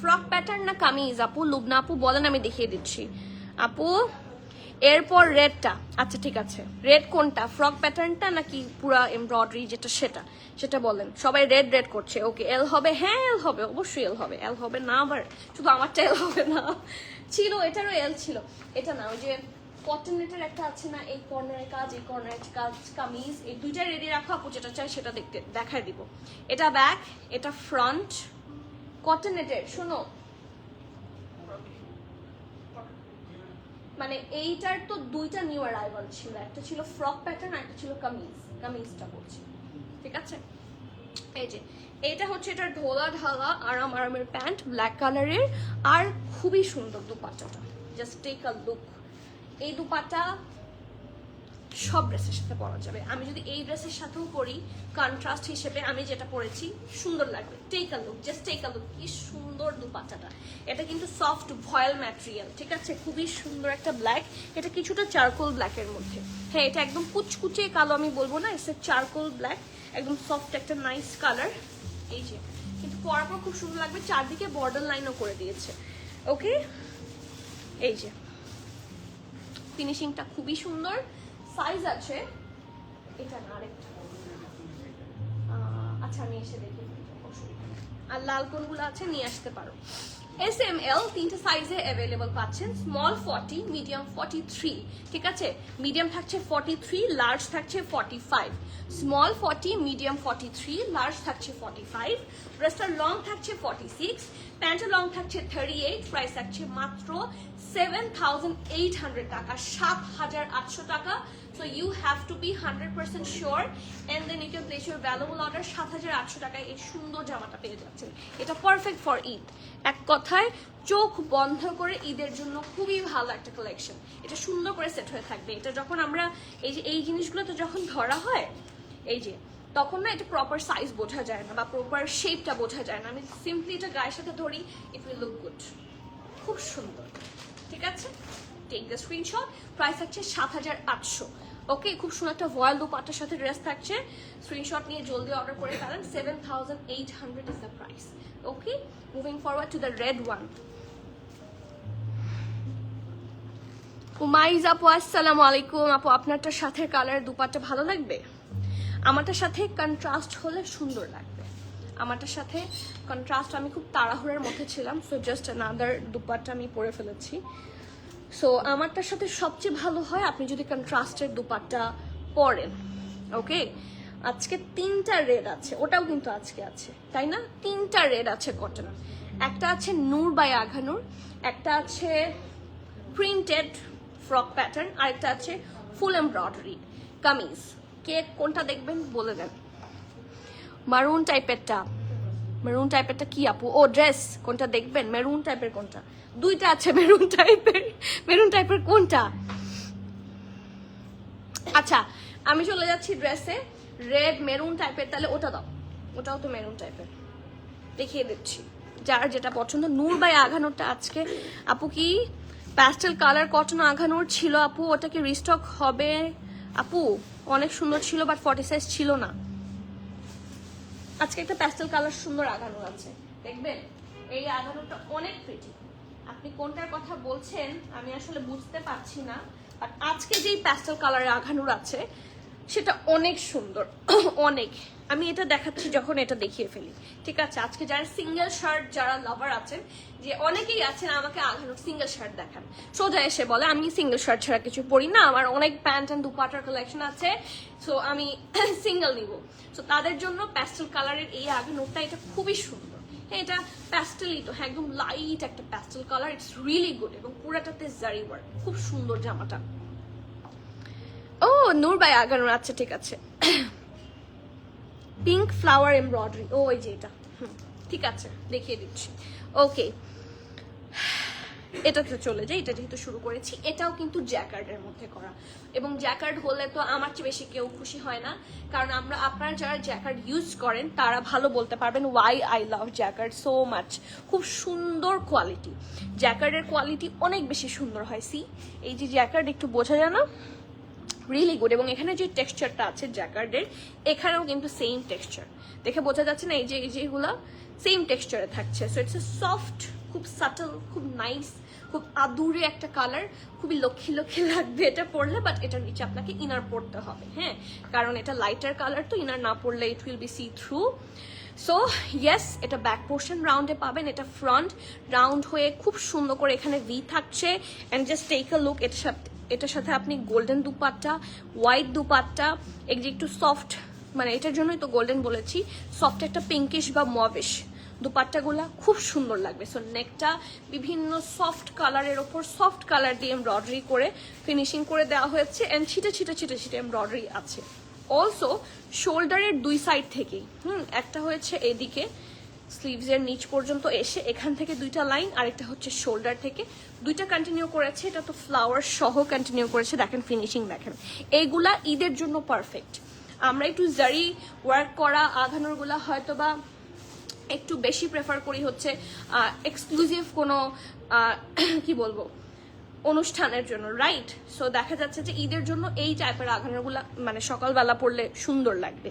ফ্রক প্যাটার্ন না কামিজ? আপু লুবনা আপু বলেন, আমি দেখিয়ে দিচ্ছি। আপু এরপর রেডটা, আচ্ছা ঠিক আছে, রেড কোনটা? ফ্রক প্যাটার্নটা নাকি পুরা এমব্রয়ডারি যেটা সেটা বলেন। সবাই রেড রেড করছে। ওকে, এল হবে? হ্যাঁ এল হবে, অবশ্যই এল হবে। এল হবে না আবার? শুধু আমারটা এল হবে না? ছিল, এটারও এল ছিল। এটা না, ওই যে কটন নেটের একটা আছে না, এই কর্নারের কাজ, এই কর্নারের কাজ কামিজ, এই দুইটা রেডি রাখো। আপু যেটা চাই সেটা দেখায় দিব। এটা ব্যাক, এটা ফ্রন্ট, কটন নেটের। শোনো, মানে এইটার তো দুইটা নিউ অ্যারাইভাল ছিল, একটা ছিল ফ্রক প্যাটার্ন আর একটা ছিল কামিজটা বলছি, ঠিক আছে। এই যে এইটা হচ্ছে এটার ঢোলা ঢালা আরামের প্যান্ট, ব্ল্যাক কালারের, আর খুবই সুন্দর দুপাট্টাটা। Just take a look. এই দুপাট্টা সব ড্রেসের সাথে পরা যাবে। আমি যদি এই ড্রেসের সাথেও পরি, কন্ট্রাস্ট হিসেবে আমি যেটা পরেছি সুন্দর লাগবে। Take a look, just take a look. কি সুন্দর দুপাট্টাটা। এটা কিন্তু সফট ভয়েল ম্যাটেরিয়াল, ঠিক আছে, খুবই সুন্দর একটা ব্ল্যাক। এটা কিছুটা চারকোল ব্ল্যাকের মধ্যে, হ্যাঁ এটা একদম কুচকুচে কালো আমি বলবো না, এটা চারকোল ব্ল্যাক, একদম সফট একটা নাইস কালার। এই যে কিন্তু পরার পর খুব সুন্দর লাগবে। চারদিকে বর্ডার লাইনও করে দিয়েছে। ওকে, এই যে ফিনিশিংটা খুবই সুন্দর। সাইজ আছে, এটা না আরেকটা, আচ্ছা আমি এসে দেখি। আর লাল কোনগুলো আছে নিয়ে আসতে পারো। এস এম এল তিনটে সাইজে অ্যাভেলেবল পাচ্ছেন। স্মল 40, মিডিয়াম 43, ঠিক আছে? মিডিয়াম থাকছে 43, লার্জ থাকছে 45। স্মল 40, মিডিয়াম 43, লার্জ থাকছে 45। ড্রেসটার লং থাকছে 46, প্যান্টের লং থাকছে 38। প্রাইস থাকছে মাত্র 7,800 টাকা, 7,800 টাকা। So you have to be 100% sure and then you can place your valuable order। 7,800 টাকায় এই সুন্দর জামাটা পেয়ে যাচ্ছেন। এটা পারফেক্ট ফর ঈদ। এক কথায় চোখ বন্ধ করে ঈদের জন্য খুবই ভালো একটা কালেকশন। এটা সুন্দর করে সেট হয়ে থাকবে। এটা যখন আমরা এই জিনিসগুলো তো যখন ধরা হয় এই যে, তখন না এটা প্রপার সাইজ বোঝা যায় না বা প্রপার শেপটা বোঝা যায় না। আমি সিম্পলি এটা গায়ের সাথে ধরি, ইট উইল লুক গুড। খুব সুন্দর, ঠিক আছে? Take the screenshot. প্রাইস থাকছে 7,800। ওকে, খুব সুন্দর একটা ভয়েল দুপাট্টার সাথে ড্রেস থাকছে। স্ক্রিনশট নিয়ে জলদি অর্ডার করে ফেলেন। 7,800 is the price. Okay, moving forward to the red one. উমাইজ আপু আসসালামু আলাইকুম। আপু আপনারটার সাথে কালার দুপাট্টা ভালো লাগবে? আমারটার সাথে কন্ট্রাস্ট হলে সুন্দর লাগবে। আমারটার সাথে কন্ট্রাস্ট, আমি খুব তাড়াহুড়োর মধ্যে ছিলাম, সো জাস্ট অ্যানাদার দুপাট্টা আমি পরে ফেলেছি। সো আমারটার সাথে সবচেয়ে ভালো হয় আপনি যদি কন্ট্রাস্টের দুপাট্টা পরেন। ওকে, আজকে 3টা রেড আছে, ওটাও কিন্তু আজকে আছে, তাই না? 3টা রেড আছে কটন। একটা আছে নূর বাই আঘানুর, একটা আছে প্রিন্টেড ফ্রক প্যাটার্ন, আরেকটা আছে ফুল এমব্রয়ডারি কামিজ। কে কোনটা দেখবেন বলে দেন। মারুন টাইপেরটা, মেরুন টাইপেরটা কি আপু? ও ড্রেস কোনটা দেখবেন? মেরুন টাইপের কোনটা? 2টা আছে মেরুন টাইপের। মেরুন টাইপের কোনটা? আচ্ছা, আমি চলে যাচ্ছি ড্রেসে। রেড মেরুন টাইপের, তাহলে ওটা দাও। ওটাও তো মেরুন টাইপের, দেখিয়ে দিচ্ছি যার যেটা পছন্দ। নূর বাই আঘানুরটা আজকে আপু কি প্যাস্টেল কালার কটন আঘানুর ছিল আপু, ওটা কি রিস্টক হবে আপু? অনেক সুন্দর ছিল বাট 40 সাইজ ছিল না। আজকে একটা প্যাস্টেল কালার সুন্দর আঘানুর আছে, দেখবেন। এই আঘানুরটা অনেক প্রিটি। আপনি কোনটার কথা বলছেন আমি আসলে বুঝতে পারছি না, বাট আজকে যেই প্যাস্টেল কালারের আঘানুর আছে সেটা অনেক সুন্দর। অনেক, আমি এটা দেখাচ্ছি যখন এটা দেখিয়ে ফেলি, ঠিক আছে? আজকে যারা সিঙ্গেল শার্ট, যারা লাভার আছেন, যে অনেকেই আছেন আমাকে আঘানুর সিঙ্গেল শার্ট দেখান, সোজা এসে বলে আমি সিঙ্গেল শার্ট ছাড়া কিছু পরি না, আমার অনেক প্যান্ট অ্যান্ড দুপাটার কালেকশন আছে, সো আমি সিঙ্গেল নিব। সো তাদের জন্য প্যাস্টেল কালারের এই আঘানুরটা, এটা খুবই সুন্দর। হ্যাঁ, এটা প্যাস্টেলই তো, হ্যাঁ, একদম লাইট একটা pastel colour, it's really good, এবং পুরাটাতে জারি ওয়ার্ক, খুব সুন্দর জামাটা। ও নূর বাই আগানুর, আচ্ছা ঠিক আছে। পিঙ্ক ফ্লাওয়ার এমব্রয়ডারি, ও এই যে এটা, ঠিক আছে, দেখিয়ে দিচ্ছি। ওকে, এটাতে চলে যাই। এটা যেহেতু শুরু করেছি, এটাও কিন্তু জ্যাকার্ডের মধ্যে করা, এবং জ্যাকার্ড হলে তো আমার চেয়ে বেশি কেউ খুশি হয় না, কারণ আপনারা যারা জ্যাকার্ড ইউজ করেন তারা ভালো বলতে পারবেন why I love jacquard so much. খুব সুন্দর কোয়ালিটি, জ্যাকার্ডের কোয়ালিটি অনেক বেশি সুন্দর হয়। সি, এই যে জ্যাকার্ড একটু বোঝা যায় না, রিয়েলি গুড। এবং এখানে যে টেক্সচারটা আছে জ্যাকার্ডের, এখানেও কিন্তু সেম টেক্সচার, দেখে বোঝা যাচ্ছে না? এই যে যেগুলা সেম টেক্সচারে থাকছে। সো ইটস এ সফট, খুব সাটল, খুব নাইস, খুব আদুরে একটা কালার, খুবই লক্ষ্মী লক্ষ্মী লাগবে এটা পরলে। বাট এটার নিচে আপনাকে ইনার পরতে হবে, হ্যাঁ, কারণ এটা লাইটার কালার, তো ইনার না পরলে it will be see through. So yes, এটা ব্যাক পোর্শন রাউন্ডে পাবেন, এটা ফ্রন্ট রাউন্ড হয়ে খুব সুন্দর করে এখানে ভি থাকছে। And just take a look, এটার সাথে আপনি গোল্ডেন দুপাট্টা, হোয়াইট দুপাট্টা, এই যে একটু সফট, মানে এটার জন্যই তো গোল্ডেন বলেছি, সফট একটা পিঙ্কিশ বা মভিশ দুপাট্টাগুলা খুব সুন্দর লাগবে। সো নেকটা বিভিন্ন সফট কালারের ওপর সফট কালার দিয়ে এমব্রয়ডারি করে ফিনিশিং করে দেওয়া হয়েছে, অ্যান্ড ছিটে ছিটে ছিটে ছিটে এমব্রয়ডারি আছে। অলসো শোল্ডারের দুই সাইড থেকেই, একটা হয়েছে এদিকে স্লিভসের নিচ পর্যন্ত এসে এখান থেকে 2টা লাইন, আরেকটা হচ্ছে শোল্ডার থেকে 2টা কন্টিনিউ করেছে। এটা তো ফ্লাওয়ার সহ কন্টিনিউ করেছে, দেখেন ফিনিশিং দেখেন। এইগুলা ঈদের জন্য পারফেক্ট। আমরা একটু জারি ওয়ার্ক করা আঘানুরগুলা হয়তো বা একটু বেশি প্রেফার করি হচ্ছে এক্সক্লুসিভ কোনো কি বলবো অনুষ্ঠানের জন্য, রাইট? সো দেখা যাচ্ছে যে ঈদের জন্য এই টাইপের আঘানুরগুলা মানে সকালবেলা পরলে সুন্দর লাগবে,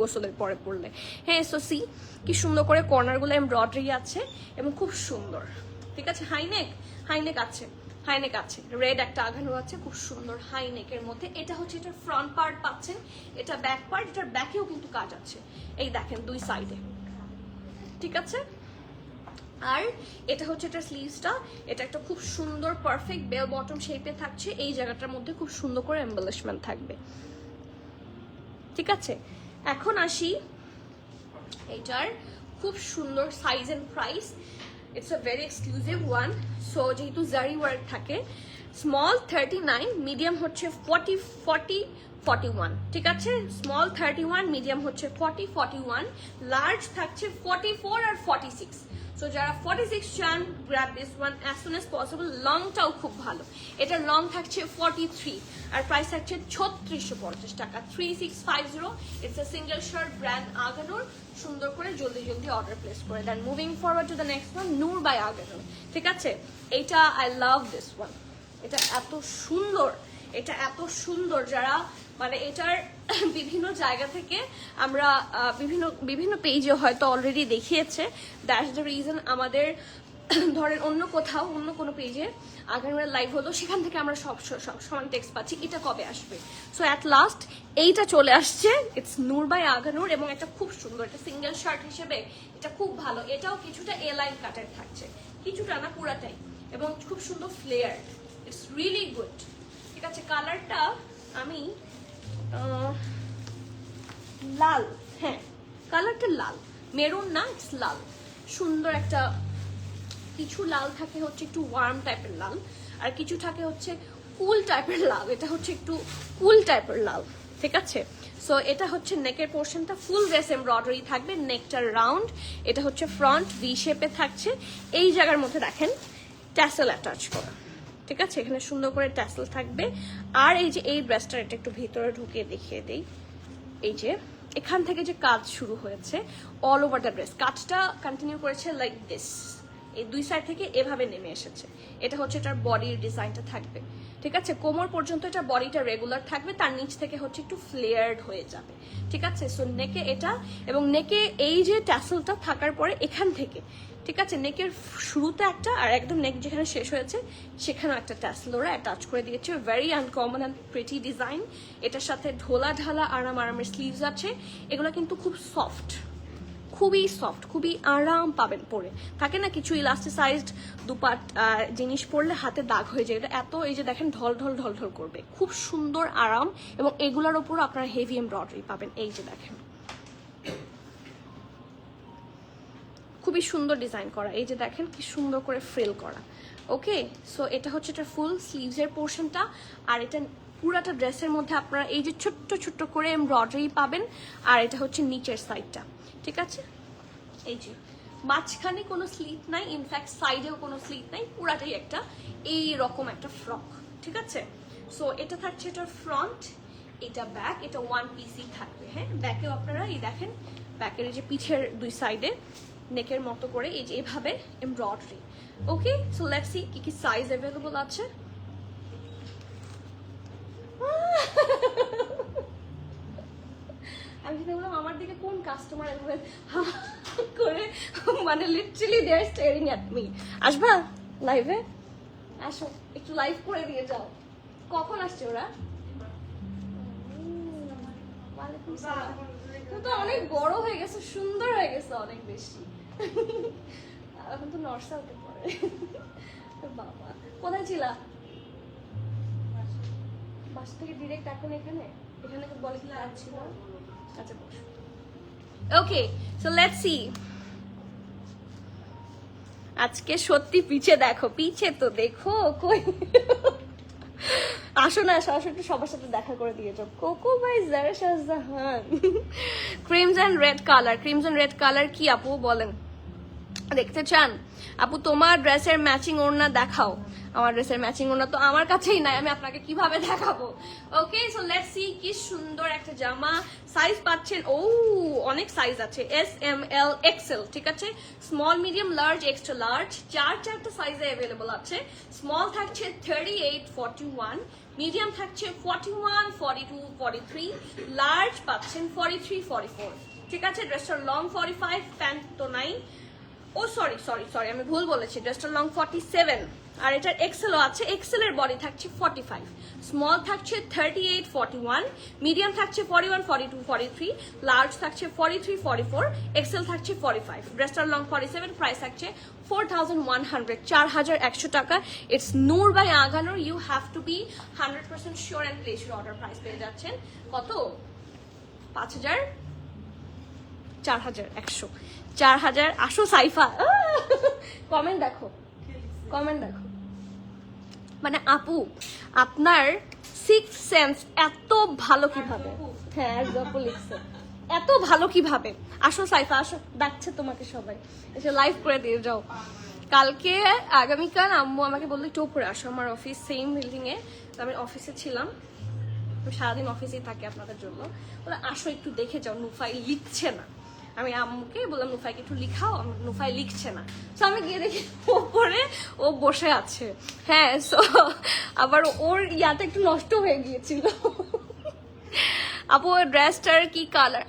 গোসলের পরে পরলে। হ্যাঁ, সো সি কি সুন্দর করে কর্নারগুলো এমব্রয়ডারি আছে এবং খুব সুন্দর, ঠিক আছে। হাইনেক আছে, হাইনেক আছে, রেড একটা আঘানুর আছে, খুব সুন্দর হাইনেকের মধ্যে। এটা হচ্ছে এটার ফ্রন্ট পার্ট পাচ্ছেন, এটা ব্যাক পার্ট, এটার ব্যাকেও কিন্তু কাজ আছে, এই দেখেন দুই সাইডে, ঠিক আছে। আর এটা হচ্ছে এটা স্লিভসটা, এটা একটা খুব সুন্দর পারফেক্ট বেল বটম শেপে থাকছে, এই জায়গাটার মধ্যে খুব সুন্দর করে এমবেলিশমেন্ট থাকবে, ঠিক আছে। এখন আসি এটার খুব সুন্দর size and price. It's a very exclusive one. So যেহেতু জারি ওয়ার্ক থাকে, স্মল 39, মিডিয়াম হচ্ছে 40, 40, 41, ঠিক আছে। স্মল 31, মিডিয়াম হচ্ছে 40, 41, লার্জ থাকছে 44 আর 46। সো যারা 46 চান, grab this one as soon as possible. লংটাও খুব ভালো, এটার লং থাকছে 43 আর প্রাইস থাকছে 3650 টাকা, 3650। It's a single shirt, brand Aghanoor. সুন্দর করে জলদি জলদি অর্ডার প্লেস করে দেন। Moving forward to the next one, Noor by Aghanoor, ঠিক আছে। এইটা আই লাভ দিস ওয়ান, এটা এত সুন্দর, এটা এত সুন্দর। যারা মানে এটার বিভিন্ন জায়গা থেকে আমরা বিভিন্ন বিভিন্ন পেজে হয়তো অলরেডি দেখিয়েছে, দ্যাটস দ্য রিজন আমাদের ধরেন অন্য কোথাও অন্য কোনো পেজে আগানুরের লাইভ হলো, সেখান থেকে আমরা সব সমান টেক্সট পাচ্ছি এটা কবে আসবে। সো অ্যাট লাস্ট এইটা চলে আসছে, ইটস নূর বাই আগানুর, এবং এটা খুব সুন্দর, এটা সিঙ্গেল শার্ট হিসেবে এটা খুব ভালো। এটাও কিছুটা এ লাইন কাটের থাকছে, কিছুটা না পুরাটাই, এবং খুব সুন্দর ফ্লেয়ার, ইটস রিয়েলি গুড, ঠিক আছে। কালারটা আমি লাল, হ্যাঁ কালারটা লাল, মেরুন না, ইটস লাল। সুন্দর একটা কিছু লাল থাকে হচ্ছে একটু ওয়ার্ম টাইপের লাল, আর কিছু থাকে হচ্ছে কুল টাইপের লাল। এটা হচ্ছে একটু কুল টাইপের লাল, ঠিক আছে। সো এটা হচ্ছে নেকের পোর্শনটা ফুল ড্রেস এমব্রয়ডারি থাকবে, নেকটা রাউন্ড। এটা হচ্ছে ফ্রন্ট ভি শেপে থাকছে, এই জায়গার মধ্যে দেখেন ট্যাসেল অ্যাটাচ করা, ঠিক আছে। এখানে সুন্দর করে ট্যাসেল থাকবে। আর এই যে এই ড্রেসটা, এটা একটু ভিতরে ঢুকিয়ে দেখিয়ে দেই। এই যে এখান থেকে যে কাজ শুরু হয়েছে অল ওভার দ্য ড্রেস, কাজটা কন্টিনিউ করেছে লাইক দিস, এই দুই সাইড থেকে এভাবে নেমে এসেছে। এটা হচ্ছে এটার বডির ডিজাইনটা থাকবে, ঠিক আছে। কোমর পর্যন্ত এটা বডিটা রেগুলার থাকবে, তার নিচ থেকে হচ্ছে একটু ফ্লেয়ার্ড হয়ে যাবে, ঠিক আছে। সো নেকে এটা, এবং নেকে এই যে ট্যাসেলটা থাকার পরে এখান থেকে, ঠিক আছে, নেকের শুরুতে একটা আর একদম নেক যেখানে শেষ হয়েছে সেখানেও একটা ট্যাসেল ওরা অ্যাটাচ করে দিয়েছে। Very uncommon and pretty design. এটার সাথে ঢোলা ঢালা আরামের স্লিভস আছে। এগুলো কিন্তু খুব সফট, খুবই সফট, খুবই আরাম পাবেন পরে। থাকে না কিছু ইলাস্টিসাইজড দুপাট জিনিস পরলে হাতে দাগ হয়ে যায়, এটা এত এই যে দেখেন ঢল ঢল ঢল ঢল করবে, খুব সুন্দর আরাম। এবং এগুলোর ওপর আপনারা হেভি এমব্রয়ডারি পাবেন, এই যে দেখেন খুবই সুন্দর ডিজাইন করা, এই যে দেখেন কি সুন্দর করে ফ্রিল করা। ওকে, সো এটা হচ্ছে এটা ফুল স্লিভসের পোর্শনটা। আর এটা পুরাটা ড্রেসের মধ্যে আপনারা এই যে ছোট্ট ছোট্ট করে এমব্রয়ডারি পাবেন। আর এটা হচ্ছে নিচের সাইডটা, ঠিক আছে। এই যে মাঝখানে কোনো স্লিট নাই, ইনফ্যাক্ট সাইডেও কোনো স্লিট নাই, পুরাটাই একটা এই রকম একটা ফ্রক, ঠিক আছে। সো এটা থাকছে এটার ফ্রন্ট, এটা ব্যাক, এটা ওয়ান পিসই থাকবে। হ্যাঁ, ব্যাকেও আপনারা এই দেখেন ব্যাকের এই যে পিঠের দুই সাইডে নেকের মতো করে এই যে এভাবে embroidery. Okay, so let's see কি কি সাইজ অ্যাভেলেবল আছে। আমি যেটা বললাম আমার দিকে কোন কাস্টমার এভাবে করে, মানে literally they are staring at me. আসবা লাইভে? আসো একটু লাইভ করে দিয়ে যাও। কখন আসছে ওরা? ওয়ালাইকুম সালাম। তো অনেক বড় হয়ে গেছে, সুন্দর হয়ে গেছে অনেক বেশি। এখন তো নর্সাউতে পড়ে। বাবা কোথায় ছিলা? বাসা থেকে ডিরেক্ট এখন এখানে বলে কি কাজ ছিল? আচ্ছা বস। ওকে, সো লেটস সি। আজকে সত্যি পিছে দেখো, পিছে তো দেখো কই। আসো না, আসো একটু সবার সাথে দেখা করে দিয়ে যাও। Coco by Zara Shahjahan. Creams and red colour, creams and red colour কি আপু বলেন, দেখতে চান? আপু তোমার ড্রেসের ম্যাচিং ওড়না দেখাও। আমার ড্রেসের ম্যাচিং ওড়না তো আমার কাছেই নাই, আমি আপনাকে কিভাবে দেখাবো? ওকে, সো লেটস সি। কি সুন্দর একটা জামা। সাইজ পাচ্ছেন, ও অনেক সাইজ আছে, এস এম এল এক্সেল, ঠিক আছে। Small medium large extra large, চারটা সাইজে অ্যাভেলেবল আছে। স্মল থাকছে 38, 41, মিডিয়াম থাকছে 41, 42, 43, লার্জ পাচ্ছেন 43, 44, ঠিক আছে। ড্রেসটার লং 45, প্যান্ট তো নাই। ও সরি সরি সরি, আমি ভুল বলেছি, ড্রেসটার লং 47 আর এটার এক্সেলও আছে। এক্সেলের বডি থাকছে 45, স্মল থাকছে 38 41, মিডিয়াম থাকছে 41 42 43, লার্জ থাকছে 43 44, এক্সেল থাকছে 45। ড্রেসটার লং 47, প্রাইস থাকছে 4100, 4100 টাকা। It's Noor by Agha Noor. You have to be 100% sure and place your order. Price পেয়ে যাচ্ছেন কত? 5000, 4100, 4000। আসো সাইফা, কমেন্ট দেখো, কমেন্ট দেখো। মানে আপু আপনার সিক্স সেন্স এত ভালো কিভাবে? হ্যাঁ গল্প লিখছে, এত ভালো কিভাবে? আসো সাইফা আসো, ডাকছে তোমাকে সবাই, এসে লাইভ করে দিয়ে যাও। কালকে আগামীকাল আম্মু আমাকে বললো একটু উপরে আসো, আমার অফিস সেম বিল্ডিং এ, তো আমি অফিসে ছিলাম, সারাদিন অফিসেই থাকে আপনাদের জন্য, বলে আসো একটু দেখে যাও, নুফাই লিখছে না। আমি আম্মুকে বললাম নুফাইকে একটু লিখাও, নুফাই লিখছে না। তো আমি গিয়ে দেখি ওপরে ও বসে আছে। হ্যাঁ, সো আবার ওর ইয়াটা একটু নষ্ট হয়ে গিয়েছিল। আপু ওই ড্রেসটার কি কালার?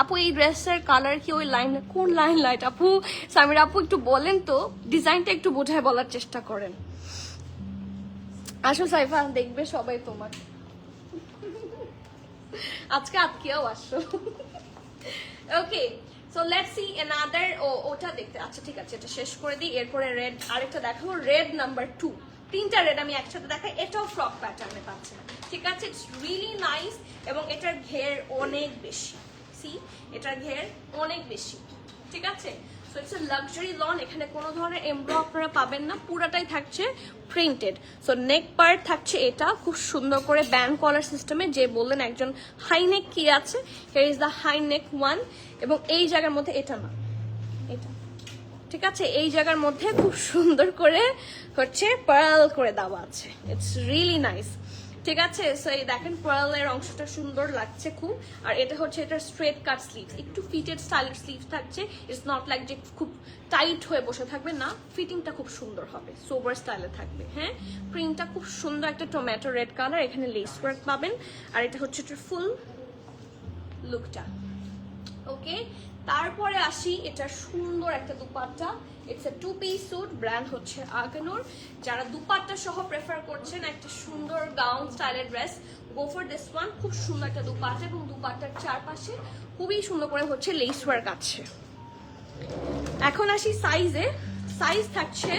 আপু এই ড্রেসটার কালার কি? ওই লাইন, কোন লাইন লাইট আপু? সামির আপু একটু বলেন তো, ডিজাইনটা একটু বোঝায় বলার চেষ্টা করেন। আসো সাইফা, দেখবে সবাই তোমার, আজকে আজকেও আসো। ওকে, সো লেটস সি অ্যানাদার। ওটা দেখতে, আচ্ছা ঠিক আছে, এটা শেষ করে দিই, এরপরে রেড আরেকটা দেখাবো, রেড নাম্বার 2। তিনটা রেড আমি একসাথে দেখাই। এটাও ফ্রক প্যাটার্নে পাচ্ছেন, ঠিক আছে? ইটস রিয়েলি নাইস এবং এটার ঘের অনেক বেশি। সি, এটার ঘের অনেক বেশি, ঠিক আছে? So it's a luxury loan. এখানে কোনো ধরনের এমব্রো আপনারা পাবেন না, পুরাটাই থাকছে প্রিন্টেড। সো নেক পার্ট থাকছে এটা খুব সুন্দর করে ব্যান্ড কলার সিস্টেমে। যে বললেন একজন হাই নেক কি আছে, here is the high neck one. এবং এই জায়গার মধ্যে এটা না, এটা ঠিক আছে, এই জায়গার মধ্যে খুব সুন্দর করে হচ্ছে পার্ল করে দেওয়া আছে। ইটস রিয়েলি নাইস, ঠিক আছে? সো এই দেখেন পার্লের অংশটা সুন্দর লাগছে খুব। আর এটা হচ্ছে এটা স্ট্রেট কাট স্লিভস, একটু ফিটেড স্টাইলের স্লিভস থাকছে। ইটস নট লাইক যে খুব টাইট হয়ে বসে থাকবে না, ফিটিংটা খুব সুন্দর হবে, সোবার স্টাইলে থাকবে। হ্যাঁ, প্রিন্টটা খুব সুন্দর, একটা টমেটো রেড কালার, এখানে লেস ওয়ার্ক পাবেন। আর এটা হচ্ছে ফুল লুকটা। ওকে, তারপরে আসি এটা সুন্দর একটা dupatta. It's a 2-piece suit, brand হচ্ছে আগানোর। যারা দুপাট্টা সহ প্রেফার করছেন একটা সুন্দর গাউন স্টাইলের dress, go for this one. খুব সুন্দর একটা দুপাট্টা এবং দুপাট্টার চারপাশে খুবই সুন্দর করে হচ্ছে লেস ওয়ার্ক আছে। এখন আসি সাইজে। সাইজ থাকছে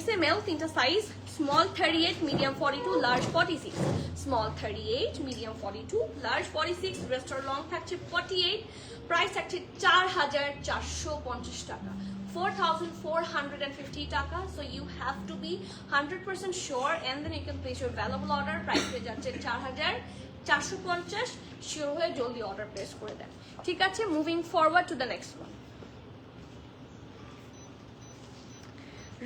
SML, তিনটা size, small 38, medium 42, large 46। Small 38, medium 42, large 46। ড্রেসটার লং থাকছে 48, প্রাইস থাকছে 4450 টাকা, 4450 টাকা। So you have to be 100% sure and then you can place your valuable order. Price হয়ে যাচ্ছে 4450। শিওর হয়ে জলদি অর্ডার প্লেস করে দেন, ঠিক আছে? Moving forward to the next one,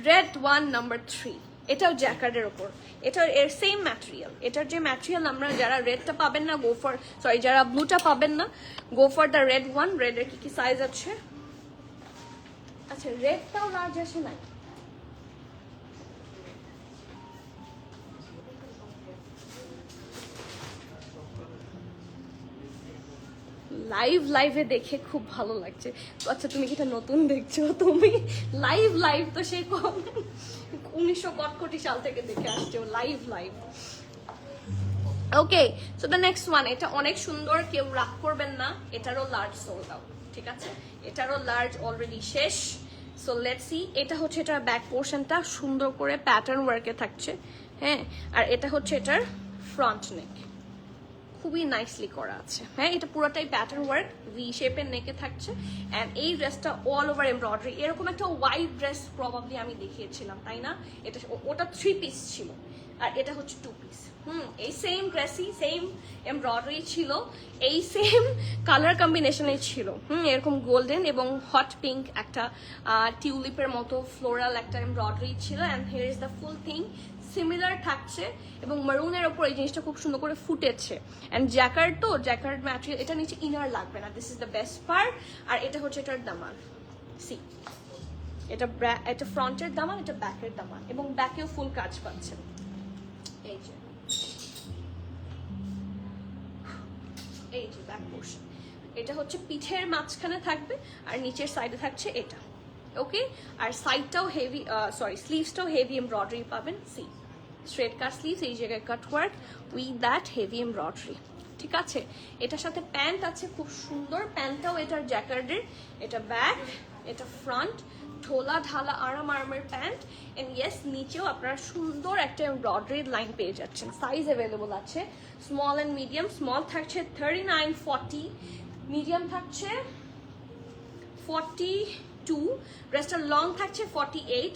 red one number 3। এটাও জ্যাকার্ডের ওপর, এটার এর সেম ম্যাটেরিয়াল। এটার যে ম্যাটেরিয়াল, আমরা যারা রেডটা পাবেন না গো ফর, সরি যারা ব্লুটা পাবেন না go for the red one. রেডের কি কি সাইজ আছে? আচ্ছা, রেডটাও লার্জ আসে নাই, লাইভে দেখে খুব ভালো লাগছে। আচ্ছা তুমি কি এটা নতুন দেখছো? তুমি লাইভ তো সেই 1900 সাল থেকে দেখে আসছো live. Okay, so the next one, এটা অনেক সুন্দর, কেউ রাগ করবেন না, এটারও লার্জ সোল্ড আউট, ঠিক আছে? এটারও লার্জ অলরেডি শেষ। সো লেটস সি, এটা হচ্ছে এটার ব্যাক পোর্শনটা সুন্দর করে প্যাটার্ন ওয়ার্কে থাকছে। হ্যাঁ, আর এটা হচ্ছে এটার ফ্রন্ট নেক, খুবই নাইসলি করা আছে। হ্যাঁ, এটা পুরোটাই প্যাটার্ন ওয়ার্ক, ভি শেপের নেকে থাকছে। অ্যান্ড এই ড্রেসটা অল ওভার এমব্রয়ডারি। এরকম একটা হোয়াইট ড্রেস প্রবাবলি আমি দেখিয়েছিলাম, তাই না? এটা ওটা 3 পিস ছিল আর এটা হচ্ছে 2 পিস। এই সেম ড্রেসই সেম এমব্রয়ডারি ছিল, এই সেম কালার কম্বিনেশনে ছিল। এরকম গোল্ডেন এবং হট পিঙ্ক একটা টিউলিপের মতো ফ্লোরাল একটা এমব্রয়ডারি ছিল। And here is the full thing, similar থাকছে এবং মারুনের ওপর এই জিনিসটা খুব সুন্দর করে ফুটেছে। অ্যান্ড জ্যাকার্ড তো, জ্যাকার্ড ম্যাটেরিয়াল, এটা নিচে ইনার লাগবে না, this is the best part. আর এটা হচ্ছে এটার দামান, সি এটা ফ্রন্টের দামান, এটা ব্যাকের দামান এবং ব্যাকেও ফুল কাজ পাচ্ছেন। এই যে ব্যাক পোর্শন, এটা হচ্ছে পিঠের মাঝখানে থাকবে আর নিচের সাইডে থাকছে এটা। ওকে। আর সাইডটাও হেভি, সরি স্লিভসটাও হেভি এমব্রয়ডারি পাবেন। সি স্ট্রেট কাট স্লিভস, এই জায়গায় কাট work with that heavy embroidery, ঠিক আছে। এটার সাথে প্যান্ট আছে খুব সুন্দর, প্যান্টটাও এটার জ্যাকার্ডের, এটা ব্যাক, এটা ফ্রন্ট, ঢোলা ঢালা আরামের প্যান্ট। এন্ড ইয়েস, নিচেও আপনারা সুন্দর একটা এমব্রয়ডারি লাইন পেয়ে যাচ্ছেন। সাইজ অ্যাভেলেবল আছে স্মল অ্যান্ড মিডিয়াম। স্মল থাকছে 39-40, মিডিয়াম থাকছে 42, ড্রেসটা লং থাকছে 48,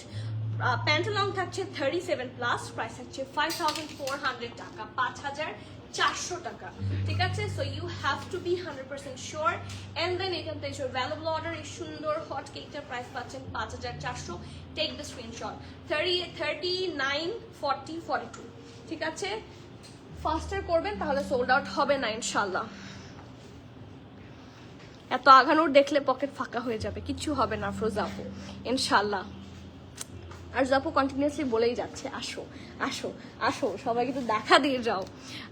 প্যান্ট লং থাকছে 37+, প্রাইস থাকছে 5400 টাকা, 5400 টাকা, ঠিক আছে। So you have to be 100% sure. And then এখান থেকে অ্যাভেলেবল অর্ডার, এই সুন্দর হট কেকটার প্রাইস পাচ্ছেন 5400। টেক দ্য স্ক্রিনশট 39, 40, 42, ঠিক আছে। ফাস্টার করবেন তাহলে সোল্ড আউট হবে না ইনশাল্লাহ। এত আগানোর দেখলে পকেট ফাঁকা হয়ে যাবে, কিচ্ছু হবে না আফরোজা আপু ইনশাল্লাহ। আর জাপু কন্টিনিউয়াসলি বলেই যাচ্ছে আসো আসো আসো, সবাই কিন্তু দেখা দিয়ে যাও।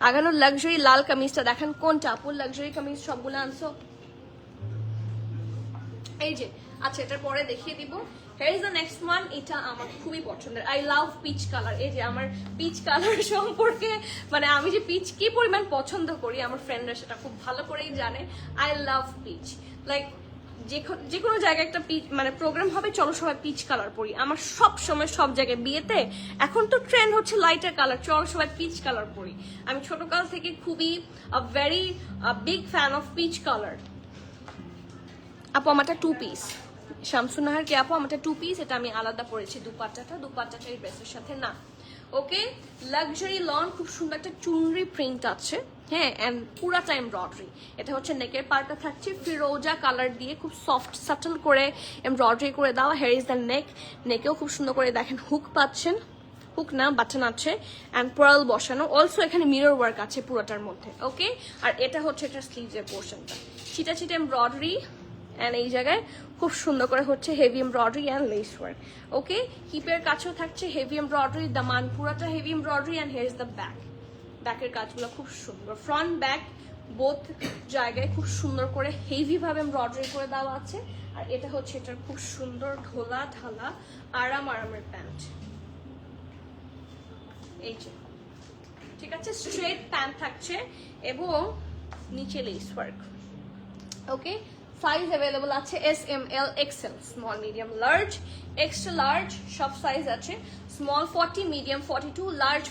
আগানোর লাক্সারি লাল কামিজটা দেখান, কোনটা আপুর লাক্সারি কামিজ? সবগুলো আনছো? এই যে, আচ্ছা এটার পরে দেখিয়ে দিব। Hair is the next one, এটা আমার খুবই পছন্দের। I love peach colour. এই যে আমার পিচ কালার সম্পর্কে, মানে আমি যে পিচ কি পরিমাণ পছন্দ করি আমার ফ্রেন্ডরা সেটা খুব ভালো করেই জানে। আই লাভ পিচ, লাইক যে কোনো জায়গায় একটা পিচ মানে প্রোগ্রাম হবে, চলো সবাই পিচ কালার পরি। আমার সব সময় সব জায়গায়, বিয়েতে এখন তো ট্রেন্ড হচ্ছে লাইটার কালার, চলো সবাই পিচ কালার পরি। আমি ছোটকাল থেকে খুবই very big fan of peach colour. আপু আমারটা 2 পিস, শামসুনাহার কি আপু আমারটা 2 পিস, এটা আমি আলাদা পরেছি। দুপাট্টাটা এই ড্রেসের সাথে না। ওকে, লাক্সারি লন, খুব সুন্দর একটা চুনরি প্রিন্ট আছে, হ্যাঁ, এন্ড পুরাটা এমব্রয়ডারি। এটা হচ্ছে নেকের পার্টটা থাকছে ফিরোজা কালার দিয়ে খুব সফট সাটল করে এমব্রয়ডারি করে দেওয়া। হেয়ার ইজ দ্য নেক, নেকেও খুব সুন্দর করে দেখেন হুক পাচ্ছেন, হুক না বাটন আছে, অ্যান্ড পার্ল বসানো। অলসো এখানে মিরর ওয়ার্ক আছে পুরোটার মধ্যে, ওকে। আর এটা হচ্ছে এটা স্লিভসের পোর্শনটা, ছিটা ছিটা এমব্রয়ডারি, অ্যান্ড এই জায়গায় খুব সুন্দর করে হচ্ছে heavy embroidery and lace work, okay. হিপের কাছেও থাকছে হেভি এমব্রয়ডারি, দামান পুরাটা heavy embroidery, and here is the back. ব্যাকের কাজগুলো খুব সুন্দর, ফ্রন্ট ব্যাক বোথ জায়গায় খুব সুন্দর করে হেভি ভাবে এমব্রয়ডারি করে দেওয়া আছে। আর এটা হচ্ছে এটার খুব সুন্দর ঢোলা ঢালা আরামের প্যান্ট, এই যে, ঠিক আছে। স্ট্রেট প্যান্ট থাকছে এবং নিচে lace work, okay. Size available আছে S, M, L, XL, small, medium, large, extra large, সব সাইজ আছে। Small 40, medium 42, large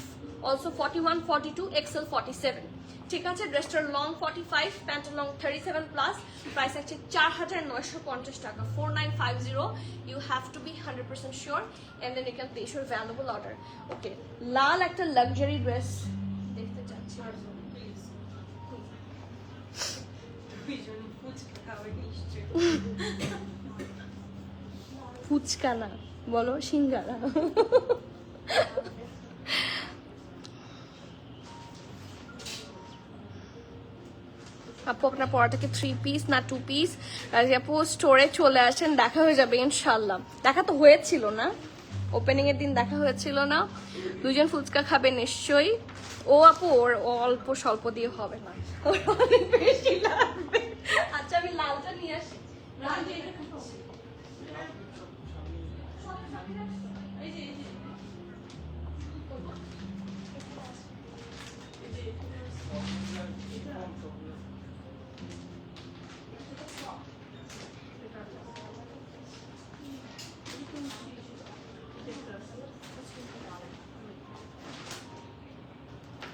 also 41, 42, XL 47, ঠিক আছে। ড্রেসটার লং 45, প্যান্টের লং 37+, প্রাইস আছে 4950 টাকা, 4950। You have to be 100% sure, and then you can place your valuable order, okay. লাল একটা লাক্সারি ড্রেস দেখতে চাচ্ছি, ফুচকা না বলো, সিঙ্গারা। আপু আপনার পড়াটা কি 3 পিস না 2 পিস? আপু স্টোরে চলে আসেন, দেখা হয়ে যাবে ইনশাল্লাহ। দেখা তো হয়েছিল না, ওপেনিং এর দিন দেখা হয়েছিল না? দুজন ফুচকা খাবে নিশ্চয়ই। ও আপু ওর অল্প স্বল্প দিয়ে হবে না, ওর অনেক বেশি লাগবে। আচ্ছা আমি লালটা নিয়ে আসি।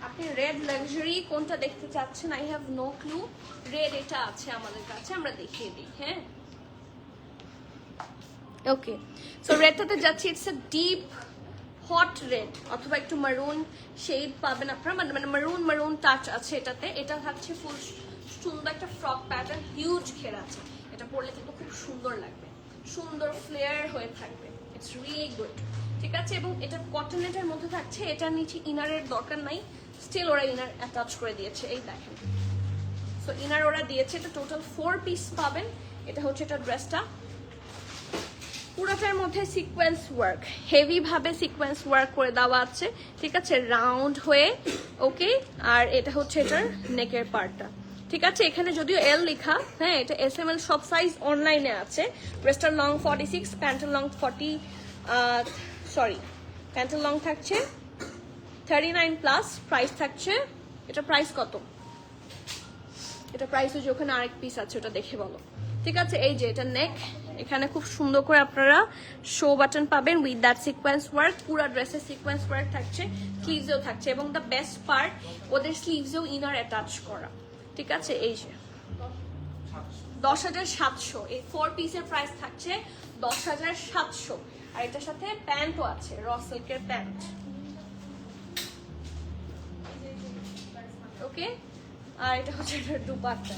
আপনি রেড লাক্সারি কোনটা দেখতে চাচ্ছেন? I have no clue. Red এটা আছে আমাদের কাছে, আমরা দেখিয়ে দিই, হ্যাঁ। ওকে, সো রেডটাতে যাচ্ছি, it's a deep hot red অথবা একটু মারুন শেড পাবেন আপনারা, মানে মারুন টাচ আছে এটাতে। এটা থাকছে ফুল সুন্দর একটা ফ্রক প্যাটার্ন, হিউজ ঘের আছে। এটা পরলে কিন্তু খুব সুন্দর লাগবে, সুন্দর ফ্লেয়ার হয়ে থাকবে, ইটস রিয়েলি গুড, ঠিক আছে। এবং এটা কটনেটের মধ্যে থাকছে, এটার নিচে ইনারের দরকার নাই, স্টিল ওরা ইনার অ্যাটাচ করে দিয়েছে, এই দেখেন। সো ইনার ওরা দিয়েছে, এটা টোটাল 4 পিস পাবেন। এটা হচ্ছে এটা ড্রেসটা, পুরোটার মধ্যে সিকোয়েন্স ওয়ার্ক, হেভি ভাবে সিকোয়েন্স ওয়ার্ক করে দেওয়া আছে, ঠিক আছে, রাউন্ড হয়ে, ওকে। আর এটা হচ্ছে এটার নেকের পার্টটা, ঠিক আছে, এখানে যদিও এল লেখা, হ্যাঁ এটা SML সব সাইজ অনলাইনে আছে। ড্রেসটার লং 46, প্যান্টের লং প্যান্টের লং থাকছে 39+, প্রাইস থাকছে, এটা প্রাইস কত, এটা প্রাইস হচ্ছে ওখানে আরেক পিস আছে ওটা দেখে বলো। ঠিক আছে, এই যে এটা নেক, এখানে খুব সুন্দর করে আপনারা শো বাটন পাবেন উইথ দ্যাট সিকোয়েন্স ওয়ার্ক, পুরো ড্রেসের সিকোয়েন্স ওয়ার্ক থাকছে, স্লিভসেও থাকছে, এবং দ্য বেস্ট পার্ট ওদের স্লিভসেও ইনার অ্যাটাচ করা। ঠিক আছে, এই যে 10,700, এই 4 পিসের প্রাইস থাকছে 10,700। আর এটার সাথে প্যান্টও আছে, র সিল্কের প্যান্ট। ওকে, আর এটা হচ্ছে এটার দুপাট্টা,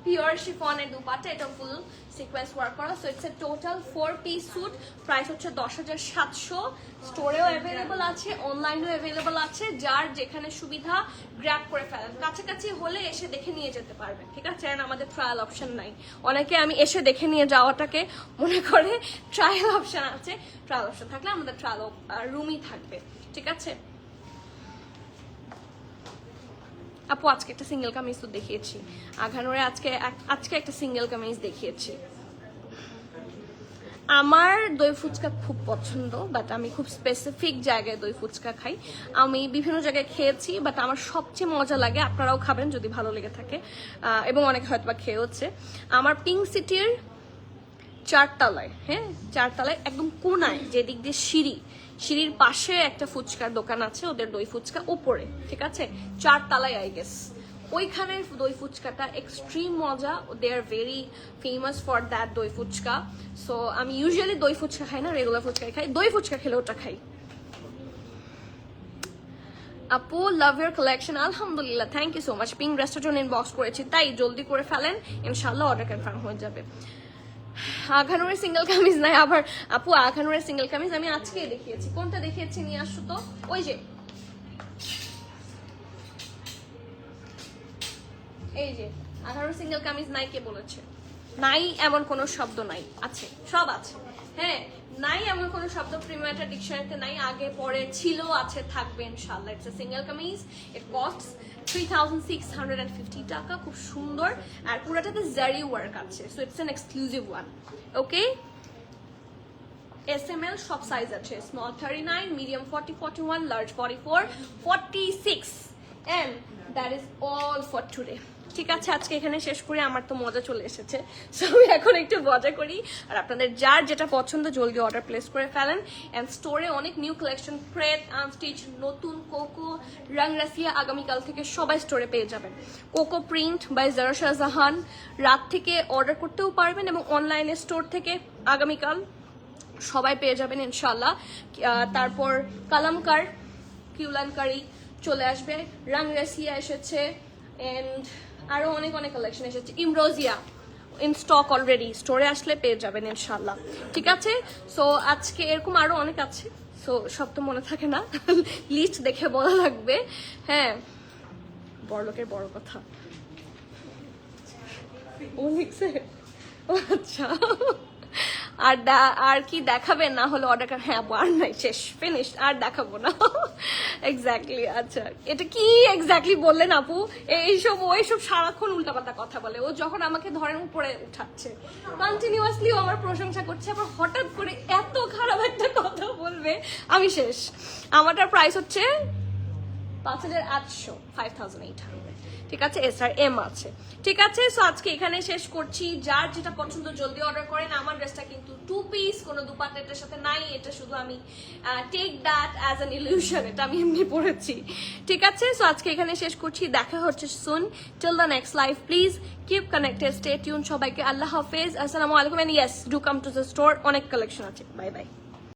পিওর শিফনের দুপাট্টা, এটা ফুল সিকোয়েন্স ওয়ার্ক করা। So it's a total 4 piece suit, price হচ্ছে 10,700। স্টোরেও অ্যাভেলেবল আছে, অনলাইনেও অ্যাভেলেবল আছে, যার যেখানে সুবিধা গ্র্যাব করে ফেলেন। কাছাকাছি হলে এসে দেখে নিয়ে যেতে পারবেন। ঠিক আছে, আর আমাদের ট্রায়াল অপশন নাই, অনেকে আমি এসে দেখে নিয়ে যাওয়াটাকে মনে করে ট্রায়াল অপশন আছে। ট্রায়াল অপশন থাকলে আমাদের ট্রায়াল রুমই থাকবে। ঠিক আছে আপু, আজকে একটা সিঙ্গেল কামিজ তো দেখিয়েছি, আঘানুরে আজকে একটা সিঙ্গেল কামিজ দেখিয়েছি। আমার দই ফুচকা খুব পছন্দ, বাট আমি খুব স্পেসিফিক জায়গায় দই ফুচকা খাই। আমি বিভিন্ন জায়গায় খেয়েছি, বাট আমার সবচেয়ে মজা লাগে, আপনারাও খাবেন যদি ভালো লেগে থাকে, এবং অনেকে হয়তো বা খেয়েওছে। আমার পিঙ্ক সিটির 4 তলায়, হ্যাঁ 4 তলায় একদম কোনায়, যেদিক দিয়ে সিঁড়ির পাশে একটা ফুচকার দোকান আছে, ওদের দই ফুচকা উপরে। ঠিক আছে, 4 তলায় আই গেস, ওইখানের দই ফুচকাটা এক্সট্রিম মজা। They are very famous for that doi phuchka. So আমি ইউজুয়ালি দই ফুচকা খাই না, রেগুলার ফুচকাই খাই, দই ফুচকা খেলে ওটা খাই। আপু, লাভ ইউর কালেকশন। আলহামদুলিল্লাহ, thank you so much. Pink ড্রেসটার জন্য ইনবক্স করেছি, তাই জলদি করে ফেলেন, ইনশাল্লাহ অর্ডার কনফার্ম হয়ে যাবে। আঘানুরের সিঙ্গেল কামিজ নাই আবার আপু, আঘানুরের সিঙ্গেল কামিজ আমি আজকে দেখিয়েছি। কোনটা দেখিয়েছি নিয়ে আসো তো, ওই যে এই যে আঘানুর সিঙ্গেল কামিজ নাই, কে বলেছে? নাই এমন কোনো শব্দ নাই, আছে, সব আছে। হ্যাঁ, নাই এমন কোনো শব্দ প্রিমিয়ার ডিকশনারিতে নাই, আগে পরে ছিল, আছে, থাকবে ইনশাআল্লাহ। It's a single kameez, it costs 3,650 টাকা, খুব সুন্দর, আর পুরোটাতে জারি ওয়ার্ক আছে। So it's an exclusive one. Okay, SML সব সাইজ আছে, small 39, medium 40, 41, large 44, 46, and that is all for today. ঠিক আছে, আজকে এখানে শেষ করি, আমার তো মজা চলে এসেছে, সো আমি এখন একটু মজা করি। আর আপনাদের যার যেটা পছন্দ জলদি অর্ডার প্লেস করে ফেলেন। অ্যান্ড স্টোরে অনেক নিউ কালেকশন, ক্রেপ, আনস্টিচ, নতুন কোকো, রাংরাসিয়া আগামীকাল থেকে সবাই স্টোরে পেয়ে যাবেন। Cocoa print by Zara Shahjahan, রাত থেকে অর্ডার করতেও পারবেন, এবং অনলাইনে স্টোর থেকে আগামীকাল সবাই পেয়ে যাবেন ইনশাল্লাহ। তারপর কালামকার, কিউলানকারি চলে আসবে, রাংরাসিয়া এসেছে, এন্ড আরো অনেক অনেক কালেকশন এসেছে। ইমরোজিয়া ইন স্টক অলরেডি, স্টোরে আসলে পেয়ে যাবেন ইনশাল্লাহ। ঠিক আছে, সো আজকে এরকম আরো অনেক আছে, সো সব তো মনে থাকে না, লিস্ট দেখে বলা লাগবে। হ্যাঁ, বড়লোকের বড় কথা ও লিখছে, আচ্ছা। আর কি দেখাবেন, না হলে অর্ডার কর। হ্যাঁ, আর নাই, শেষ, ফিনিশ, আর দেখাবো না। এক্স্যাক্টলি, আচ্ছা এটা কি এক্স্যাক্টলি বললেন আপু? ওইসব সারাক্ষণ উল্টাপাল্টা কথা বলে, ও যখন আমাকে ধরেন উপরে উঠাচ্ছে, কন্টিনিউয়াসলি ও আমার প্রশংসা করছে, আবার হঠাৎ করে এত খারাপ একটা কথা বলবে, আমি শেষ। আমারটার প্রাইস হচ্ছে 5,800, 5,800। ঠিক আছে, SRM আছে। ঠিক আছে, সো আজকে এখানে শেষ করছি। যার যেটা পছন্দ জলদি অর্ডার করেন। আমার ড্রেসটা কিন্তু 2 পিস, কোনো দুপাট্টা এটার সাথে নাই, এটা শুধু আমি take that as an illusion, এটা আমি এমনি পড়েছি। ঠিক আছে, সো আজকে এখানে শেষ করছি, দেখা হচ্ছে soon. Till the next live, please keep connected, stay tune. সবাইকে আল্লাহ হাফেজ, আসসালামু আলাইকুম, and yes, do come to the store, অনেক কালেকশন আছে। Bye by.